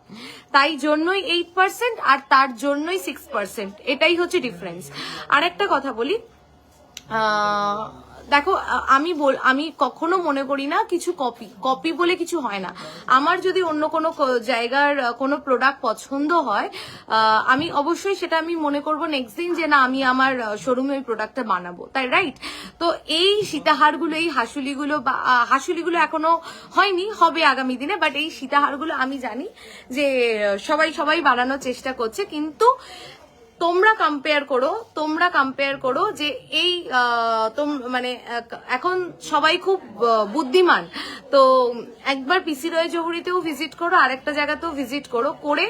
তাই জন্যই 8% আর তার জন্যই 6%, এটাই হচ্ছে ডিফারেন্স। আর একটা কথা বলি, দেখো আমি কখনো মনে করি না কিছু কপি বলে কিছু হয় না। আমার যদি অন্য কোনো জায়গার কোনো প্রোডাক্ট পছন্দ হয়, আমি অবশ্যই সেটা আমি মনে করব নেক্সট দিন যে না, আমি আমার শোরুমে ওই প্রোডাক্টটা বানাবো, তাই রাইট। তো এই সীতাহারগুলো, এই হাসুলিগুলো এখনো হয়নি, হবে আগামী দিনে, বাট এই সীতাহারগুলো আমি জানি যে সবাই বানানোর চেষ্টা করছে। কিন্তু তোমরা কম্পেয়ার করো যে এই মানে এখন সবাই খুব বুদ্ধিমান, তো একবার পিসি রয় জহুরিতেও ভিজিট করো, আরেকটা জায়গাতেও ভিজিট করো, করে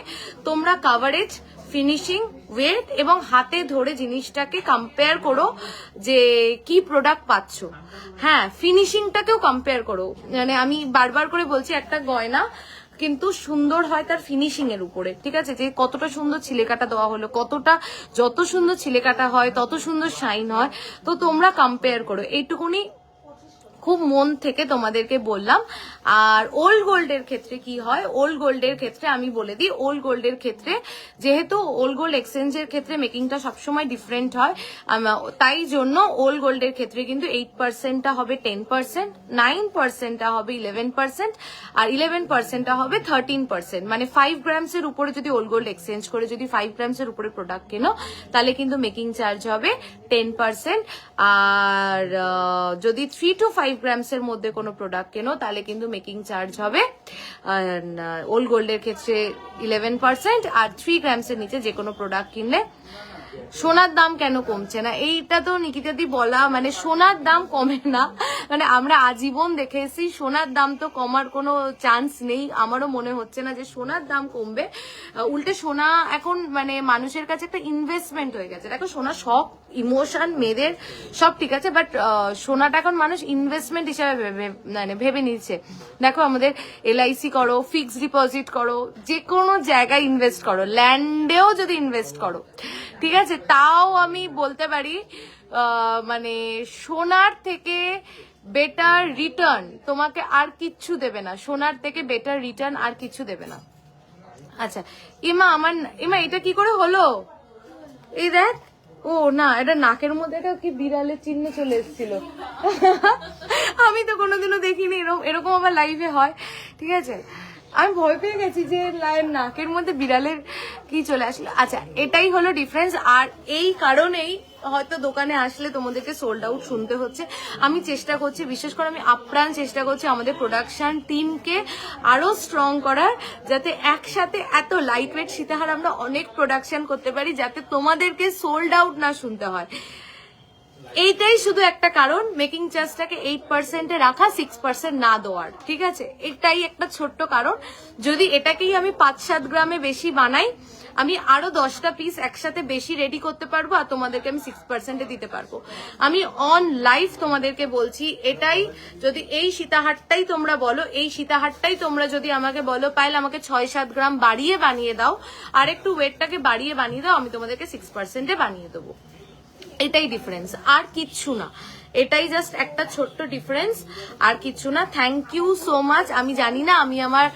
তোমরা কাভারেজ, ফিনিশিং, ওয়েট এবং হাতে ধরে জিনিসটাকে কম্পেয়ার করো যে কি প্রোডাক্ট পাচ্ছ। হ্যাঁ, ফিনিশিংটাকেও কম্পেয়ার করো। মানে আমি বারবার করে বলছি, একটা গয়না কিন্তু সুন্দর হয় তার ফিনিশিং এর উপরে, ঠিক আছে, যে কতটা সুন্দর ছিলেকাটা দেওয়া হলো, যত সুন্দর ছিলেকাটা হয় তত সুন্দর শাইন হয়। তো তোমরা কম্পেয়ার করো, এইটুকুনি খুব মন থেকে তোমাদেরকে বললাম। আর ওল্ড গোল্ডের ক্ষেত্রে কি হয়, ওল্ড গোল্ডের ক্ষেত্রে আমি বলে দিই, ওল্ড গোল্ডের ক্ষেত্রে যেহেতু ওল্ড গোল্ড এক্সচেঞ্জের ক্ষেত্রে মেকিংটা সবসময় ডিফারেন্ট হয়, তাই জন্য ওল্ড গোল্ডের ক্ষেত্রে কিন্তু 8%টা হবে 10%, 9%টা হবে 11%, আর 11%টা হবে 13%। মানে 5 গ্রামসের উপরে যদি ওল্ড গোল্ড এক্সচেঞ্জ করে যদি 5 গ্রামসের উপরে প্রোডাক্ট কেনো তাহলে কিন্তু মেকিং চার্জ হবে 10%। আর যদি 3 to 5 গ্রামসের মধ্যে কোনো প্রোডাক্ট কেনো তাহলে কিন্তু মেকিং চার্জ হবে ওল্ড গোল্ডের ক্ষেত্রে 11%, আর 3 গ্রামসের নিচে যে কোনো প্রোডাক্ট কিনলে। সোনার দাম কেন কমছে না, এইটা তো নিকিতাদি বলা, মানে সোনার দাম কমে না, মানে আমরা আজীবন দেখে এসেছি সোনার দাম তো কমার কোনো চান্স নেই। আমারও মনে হচ্ছে না যে সোনার দাম কমবে, উল্টে সোনা এখন মানে মানুষের কাছে একটা ইনভেস্টমেন্ট হয়ে গেছে। দেখো সোনা শখ, ইমোশন, মেয়েদের সব ঠিক আছে, বাট সোনাটা এখন মানুষ ইনভেস্টমেন্ট হিসাবে মানে ভেবে নিচ্ছে। দেখো আমাদের LIC করো, ফিক্সড ডিপোজিট করো, যে কোনো জায়গায় ইনভেস্ট করো, ল্যান্ডেও যদি ইনভেস্ট করো, ঠিক আছে, তাও আমি বলতে পারি মানে সোনার থেকে বেটার রিটার্ন তোমাকে আর কিচ্ছু দেবে না, সোনার থেকে বেটার রিটার্ন আর কিছু দেবে না। আচ্ছা ইমা এটা কি করে হলো, এই দেখ, ও না এটা নাকের মধ্যে এটা কি বিড়ালের চিহ্ন চলে এসেছিল, আমি তো কোনোদিনও দেখিনি এরকম আবার লাইভে হয়, ঠিক আছে। আমি ভয় পেয়ে গেছি যে নাকের মধ্যে বিড়ালের কি চলে আসলো। আচ্ছা এটাই হলো ডিফারেন্স, আর এই কারণেই হয়তো দোকানে আসলে তোমাদেরকে সোল্ড আউট শুনতে হচ্ছে। আমি চেষ্টা করছি, বিশেষ করে আমি আপ্রাণ চেষ্টা করছি আমাদের প্রোডাকশন টিমকে আরো স্ট্রং করার, যাতে একসাথে এত লাইট ওয়েট সীতাহার আমরা অনেক প্রোডাকশন করতে পারি, যাতে তোমাদেরকে সোল্ড আউট না শুনতে হয়। এইটাই শুধু একটা কারণ মেকিং চার্জটাকে 8%-এ রাখা, 6% না দেওয়ার, ঠিক আছে, এটাই একটা ছোট্ট কারণ। যদি এটাকেই আমি 5-7 গ্রামে বেশি বানাই, আমি আরো 10টা পিস একসাথে বেশি রেডি করতে পারবো, আর তোমাদেরকে আমি 6%-এ দিতে পারবো। আমি অন লাইভ তোমাদেরকে বলছি, এটাই যদি এই সীতাহারটাই তোমরা বলো, এই সীতাহারটাই তোমরা যদি আমাকে বলো পাইলে আমাকে 6-7 গ্রাম বাড়িয়ে বানিয়ে দাও, আর একটু ওয়েটটাকে বাড়িয়ে বানিয়ে দাও, আমি তোমাদেরকে 6%-এ বানিয়ে দেবো। এটাই ডিফারেন্স, আর কিচ্ছু না, এটাই জাস্ট একটা ছোট্ট ডিফারেন্স, আর কিচ্ছু না। Thank you so much. আমি জানি না আমি আমার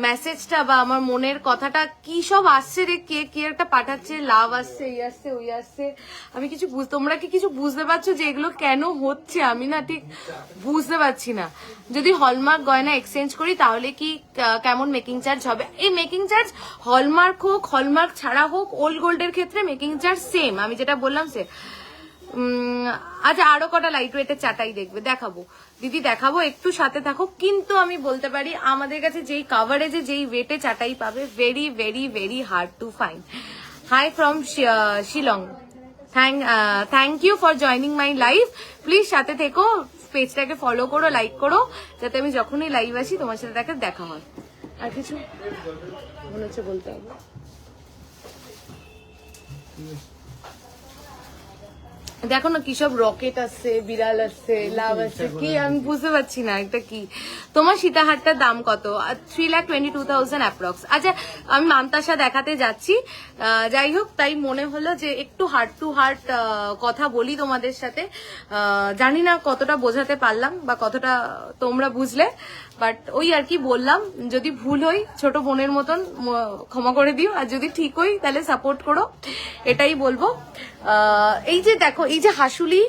মেসেজটা বা আমার মনের কথাটা কি সব আসছে রে, কে কি একটা পাঠাচ্ছে, লাভ আসছে, এই আসছে, ওই আসছে, আমি কিছু তোমরা কি কিছু বুঝতে পারছো যে এগুলো কেন হচ্ছে? আমি না ঠিক বুঝতে পারছি না। যদি হলমার্ক গয়না এক্সচেঞ্জ করি তাহলে কি কেমন মেকিং চার্জ হবে? এই মেকিং চার্জ হলমার্ক হোক, হলমার্ক ছাড়া হোক, ওল্ড গোল্ডের ক্ষেত্রে মেকিং চার্জ সেম, আমি যেটা বললাম সে। আচ্ছা আরো কটা লাইট ওয়েটের চাটাই দেখবে, দেখাবো দিদি, দেখাবো, একটু সাথে থাকো। কিন্তু আমি বলতে পারি আমাদের কাছে যেই কাভারেজে যেই ওয়েটে চাটাই পাবে, very very very hard to find. Hi from Shillong, thank you for joining my live. Please সাথে থেকো, পেজটাকে ফলো করো, লাইক করো, যাতে আমি যখনই লাইভ আসি তোমার সাথে দেখা হয়। আর কিছু মনে হচ্ছে বলতে হবে? দেখো না কি সব রকেট আসছে, বিড়াল আসছে, লাভ আসছে, কি আমি বুঝতে পারছি না এটা কি। তোমার সীতাহারটার দাম কত? 3,22,000 অ্যাপ্রক্স। আচ্ছা আমি মান্তাসা দেখাতে যাচ্ছি, যাই হোক, তাই মনে হলো যে একটু হার্ট টু হার্ট কথা বলি তোমাদের সাথে। জানি না কতটা বোঝাতে পারলাম বা কতটা তোমরা বুঝলে, বাট ওই আর কি বললাম। যদি ভুল হই ছোট বোনের মতন ক্ষমা করে দিও, আর যদি ঠিক হই তাহলে সাপোর্ট করো, এটাই বলবো। এই যে দেখো, এই যে হাসুলি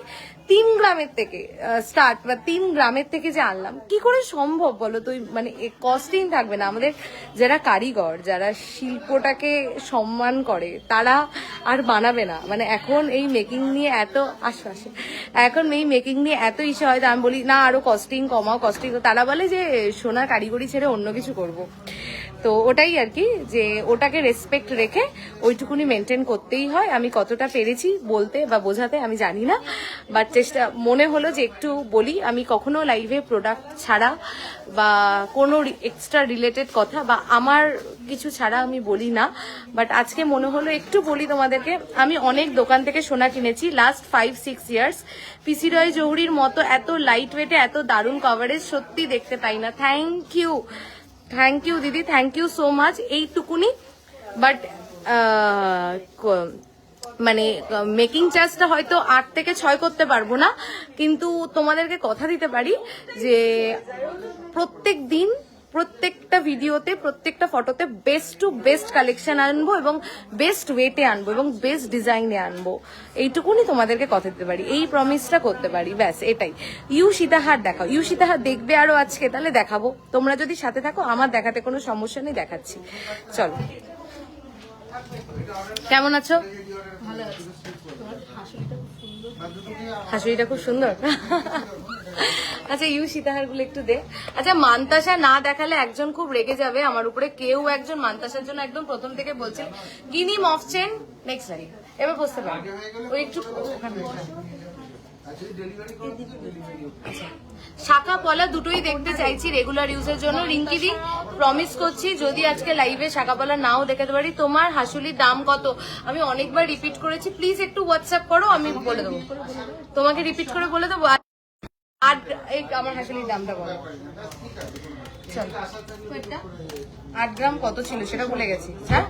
3 গ্রামের থেকে স্টার্ট, বা 3 গ্রামের থেকে যে আনলাম, কি করে সম্ভব বলো তো? মানে কস্টিং থাকবে না? আমাদের যারা কারিগর, যারা শিল্পটাকে সম্মান করে, তারা আর বানাবে না। মানে এখন এই মেকিং নিয়ে এত আশ্বাসে, এখন এই মেকিং নিয়ে এত ইস্যু হয়, আমি বলি না আরো কস্টিং কমাও, কস্টিং। তারা বলে যে সোনার কারিগরি ছেড়ে অন্য কিছু করব। তো ওটাই আর কি, যে ওটাকে রেসপেক্ট রেখে ওইটুকুনি মেনটেন করতেই হয়। আমি কতটা পেরেছি বলতে বা বোঝাতে আমি জানি না, বাট চেষ্টা মনে হলো যে একটু বলি। আমি কখনো লাইভে প্রোডাক্ট ছাড়া বা কোনো এক্সট্রা রিলেটেড কথা বা আমার কিছু ছাড়া আমি বলি না, বাট আজকে মনে হলো একটু বলি তোমাদেরকে। আমি অনেক দোকান থেকে সোনা কিনেছি লাস্ট 5-6 ইয়ার্স। পিসি রয় জৌহরির মতো এত লাইট ওয়েটে এত দারুণ কভারেজ সত্যি দেখতে পাই না। থ্যাংক ইউ দিদি, থ্যাংক ইউ সো মাচ। এইটুকুনি, বাট মানে মেকিং চার্জটা হয়তো 8 থেকে 6 করতে পারবো না, কিন্তু তোমাদেরকে কথা দিতে পারি যে প্রত্যেক দিন প্রত্যেকটা ভিডিওতে প্রত্যেকটা ফটোতে বেস্ট টু বেস্ট কালেকশন আনবো এবং বেস্ট ওয়েটে আনবো এবং বেস্ট ডিজাইনে আনবো, এইটুকুনি তোমাদেরকে কথা দিতে পারি, এই প্রমিসটা করতে পারি, ব্যাস এটাই। ইউ সীতাহার দেখাও, ইউ সীতাহার দেখবে আরো আজকে, তাহলে দেখাবো, তোমরা যদি সাথে থাকো আমার দেখাতে কোনো সমস্যা নেই, দেখাচ্ছি। চলো, কেমন আছো? ভালো আছি। হাসুড়িটা খুব সুন্দর। আচ্ছা ইউ সীতাহার গুলো একটু দে। আচ্ছা মান্তাসা না দেখালে একজন খুব রেগে যাবে আমার উপরে, কেউ একজন মান্তাসার জন্য একদম প্রথম থেকে বলছে গিনি মফ চেন নেক্সট লাইন, এবার বসতে পারো ওই একটু ওখানে। আচ্ছা শাখা পলা দুটোই দেখতে চাইছি রেগুলার ইউজের জন্য। রিঙ্কি দি প্রমিস করছি যদি আজকে লাইভে শাখা পলা নাও দেখাতে পারি, তোমার হাসুলির দাম কত আমি অনেকবার রিপিট করেছি, প্লিজ একটু হোয়াটসঅ্যাপ করো, আমি বলে দেবো তোমাকে, রিপিট করে বলে দেবো। আর এই আমার হাসুলির দামটা বলো, চলো 8 গ্রাম কত ছিল সেটা ভুলে গেছি। হ্যাঁ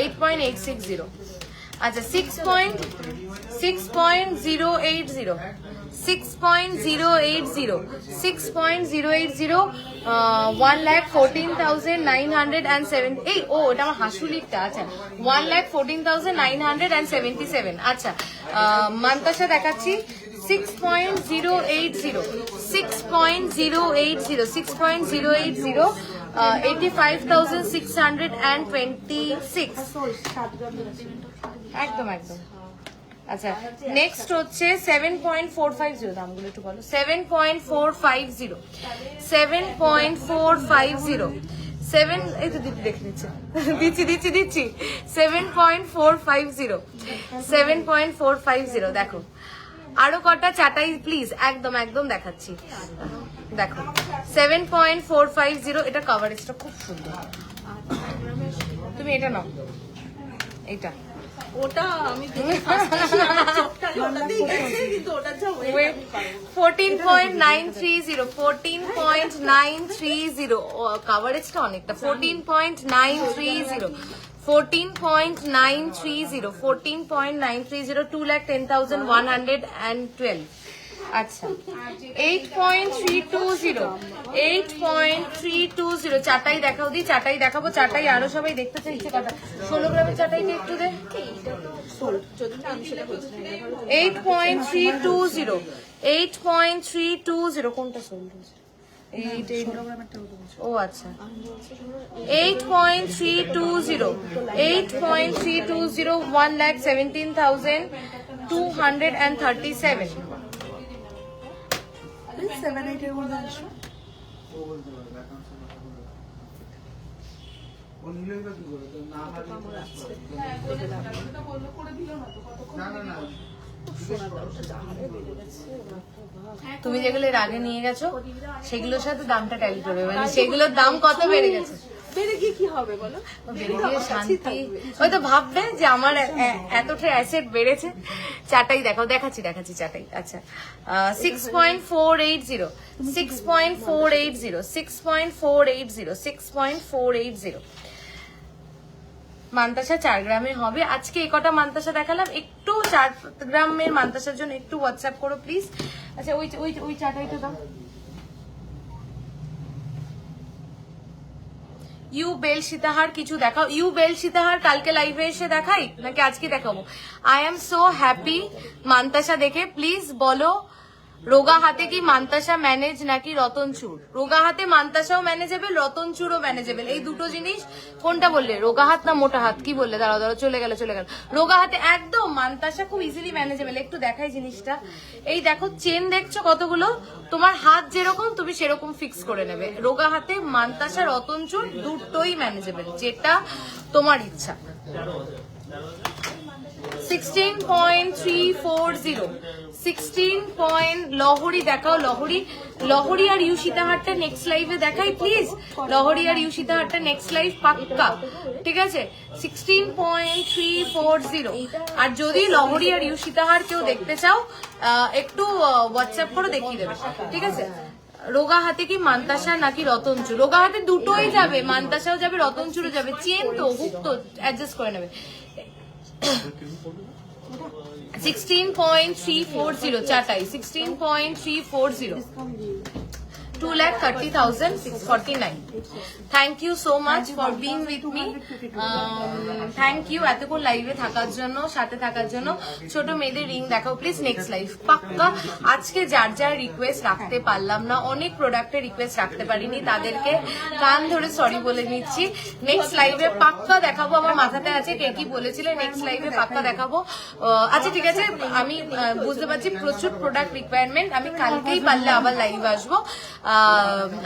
8.860। আচ্ছা 6.080 1,14,907। এই ও ওটা আমার হাসুলিরটা। আচ্ছা 1,14,977। আচ্ছা মান্তাসা দেখাচ্ছি 6.080 85,626। একদম একদম। আচ্ছা নেক্সট হচ্ছে 7.450, দামগুলো একটু বলো। 7.450 7 এই তো দিদি দেখে নিচ্ছে, দিচ্ছি 7.450 দেখো। আরো কটা চাটাই প্লিজ, একদম একদম দেখাচ্ছি, দেখো 7.450। এটা কভারেজটা খুব সুন্দর, তুমি এটা নাও, এটা ওটা আমি 14.930 কভারেজটা অনেকটা। 14.930 2,10,112। আচ্ছা 8.320 চাটাই দেখাও দি, চাটাই দেখাবো, চাটাই আরো সবাই দেখতে চাইছে কথা। 16 গ্রামের চাটাইটা একটু দে। 8.320 কোনটা সোল্ড? ও আচ্ছা 8.320 1,17,237। তুমি যেগুলো এর আগে নিয়ে গেছো সেগুলোর সাথে দামটা ট্যালি করবে, মানে সেগুলোর দাম কত বেড়ে গেছে। বেড়ে গিয়ে কি হবে বলো? বেড়ে গিয়ে শান্তি, হয়তো ভাববে যে আমার এতটা অ্যাসেট বেড়েছে। চাটাই দেখাও, দেখাচ্ছি চাটাই। আচ্ছা 6.480 মান্তাসা 4 গ্রামে হবে। আজকে এই কটা মান্তাসা দেখালাম, একটু 4 গ্রামের মান্তাসার জন্য একটু হোয়াটসঅ্যাপ করো প্লিজ। আচ্ছা ওই চাটাইটা দাও। ইউ বেল সীতাহার কিছু দেখাও। ইউ বেল সীতাহার কালকে লাইভে এসে দেখাই নাকি আজকে দেখাবো? I am so happy mantasha দেখে, প্লিজ বলো রোগা হাতে কি মান্তাসা ম্যানেজ নাকি রতনচুর? রোগা হাতে মান্তাসাও ম্যানেজেবল, রতনচুরও ম্যানেজেবল। এই দুটো জিনিস কোনটা বললে, রোগা হাত না মোটা হাত? কি বললে? দাঁড়াও চলে গেল। রোগা হাতে একদম, মান্তাসা খুব ইজিলি ম্যানেজেবল। একটু দেখাই জিনিসটা, এই দেখো চেন দেখছো কতগুলো, তোমার হাত যেরকম তুমি সেরকম ফিক্স করে নেবে। রোগা হাতে মান্তাসা রতনচুর দুটোই ম্যানেজেবল, যেটা তোমার ইচ্ছা। 16.340 লহরি দেখাও। লহরি আর ইউ সীতাহারটা নেক্সট লাইভে দেখাই প্লিজ। লহরি আর ইউ সীতাহারটা নেক্সট লাইভ পাক্কা, ঠিক আছে? 16.340। আর যদি লহরি আর ইউ সীতাহার কেউ দেখতে চাও একটু হোয়াটসঅ্যাপ করে দেখিয়ে দেবে, ঠিক আছে? রোগা হাতে কি মান্তাসা নাকি রতনচুর? রোগা হাতে দুটোই যাবে, মান্তাসাও যাবে রতনচুরও যাবে। চেন তো হুক তো অ্যাডজাস্ট করে নেবে। 16.340 চাটাই 16.340 2,30,649. Thank you so much for being with me. Thank you এতক্ষণ লাইভে থাকার জন্য, সাথে থাকার জন্য। ছোট মেয়েদের রিং দেখাও প্লিজ নেক্সট লাইভ। পাক্কা আজকে যার যার রিকোয়েস্ট রাখতে পারলাম না, অনেক প্রোডাক্টের রিকোয়েস্ট রাখতে পারিনি, তাদেরকে কান ধরে সরি বলে নিচ্ছি। নেক্সট লাইভে পাক্কা দেখাবো, আমার মাথাতে আছে কে কি বলেছিলে, নেক্সট লাইভে পাক্কা দেখাবো। আচ্ছা ঠিক আছে, আমি বুঝতে পারছি প্রচুর প্রোডাক্ট রিকোয়ারমেন্ট, আমি কালকেই পারলে আবার লাইভ আসবো।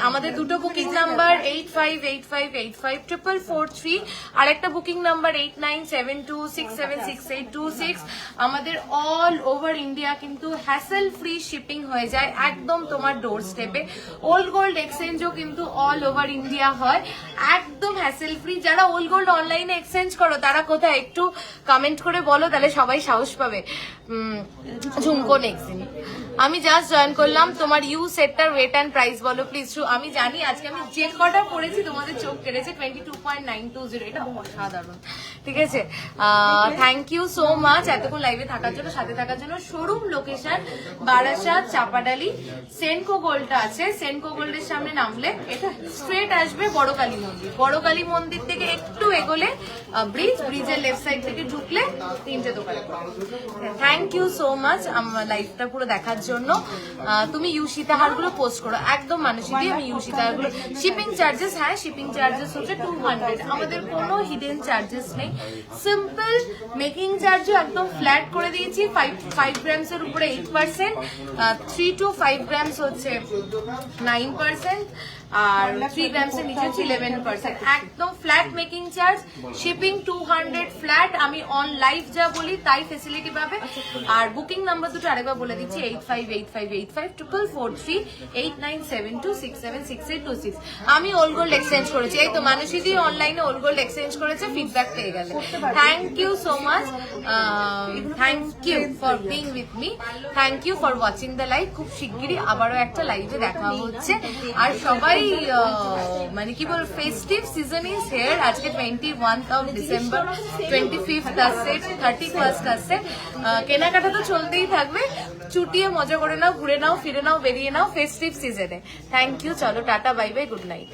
আমাদের দুটো বুকিং নাম্বার 8585854443, আর একটা বুকিং নাম্বার 8972676826। আমাদের অল ওভার ইন্ডিয়া কিন্তু হ্যাসেল ফ্রি শিপিং হয়ে যায় একদম তোমার ডোর স্টেপে। ওল্ড গোল্ড এক্সচেঞ্জও কিন্তু অল ওভার ইন্ডিয়া হয়, একদম হ্যাসেল ফ্রি। যারা ওল্ড গোল্ড অনলাইনে এক্সচেঞ্জ করো তারা কোথায় একটু কমেন্ট করে বলো, তাহলে সবাই সাহস পাবে। ঝুমকো নেক্সট দিন আমি জাস্ট জয়েন করলাম, তোমার ইউ সেটটার ওয়েট অ্যান্ড প্রাইস বলো প্লিজ। আমি জানি আজকে আমি যে কটা পড়েছি তোমাদের চোখ কেটেছে, 22.920, এটা অসাধারণ। ঠিক আছে, থ্যাংক ইউ সো মাচ এতক্ষণ লাইভে থাকার জন্য, সাথে থাকার জন্য। Showroom location Barasat, Chapadali. সেনকো গোল্ডটা আছে, সেনকো গোল্ডের সামনে নামলে এটা স্ট্রেট আসবে বড় কালী মন্দির। বড় কালী মন্দির থেকে একটু এগোলে ব্রিজের লেফট সাইড থেকে ঢুকলে 3টে দোকান। থ্যাংক ইউ সো মাচ আমার লাইভটা পুরো দেখার জন্য। তুমি ইউ সীতাহারগুলো পোস্ট করো একদম মানুষই দিয়ে, আমি ইউ সীতাহারগুলো। শিপিং চার্জেস, হ্যাঁ শিপিং চার্জেস হচ্ছে 200, আমাদের কোনো হিডেন চার্জেস নেই। সিম্পল মেকিং চার্জও একদম ফ্ল্যাট করে দিয়েছি। 5 গ্রামস এর উপরে 8%, 3 to 5 গ্রামস হচ্ছে 9%, আর 3 গ্রামস এর নিচে হচ্ছে 11%। একদম flat making charge, shipping 200 flat. আমি অন লাইভ যা বলি তাই ফেসিলিটি পাবে। আর বুকিং নাম্বার দুটো আরেকবার বলে দিচ্ছি, 8585854443, 8972676826। আমি ওল্ড গোল্ড এক্সচেঞ্জ করেছি, এই তো মানুষই দিয়ে অনলাইনে ওল্ড গোল্ড এক্সচেঞ্জ করেছে, ফিডব্যাক পেয়ে গেলে। Thank you so much, thank you for being with me, thank you for watching the live. খুব শিগগিরই আবারও একটা লাইভে দেখা হচ্ছে। আর সবাই মানে কি বল, ফেস্টিভ সিজন ইজ হিয়ার। আজকে 21 ডিসেম্বর, 25 আসছে, 31 আসছে। কেনাকাটা তো চলতেই থাকবে, চুটিয়ে মজা করে নাও, ঘুরে নাও, ফিরে নাও, বেরিয়ে নাও ফেস্টিভ সিজনে। থ্যাংক ইউ, চলো tata, bye bye, good night.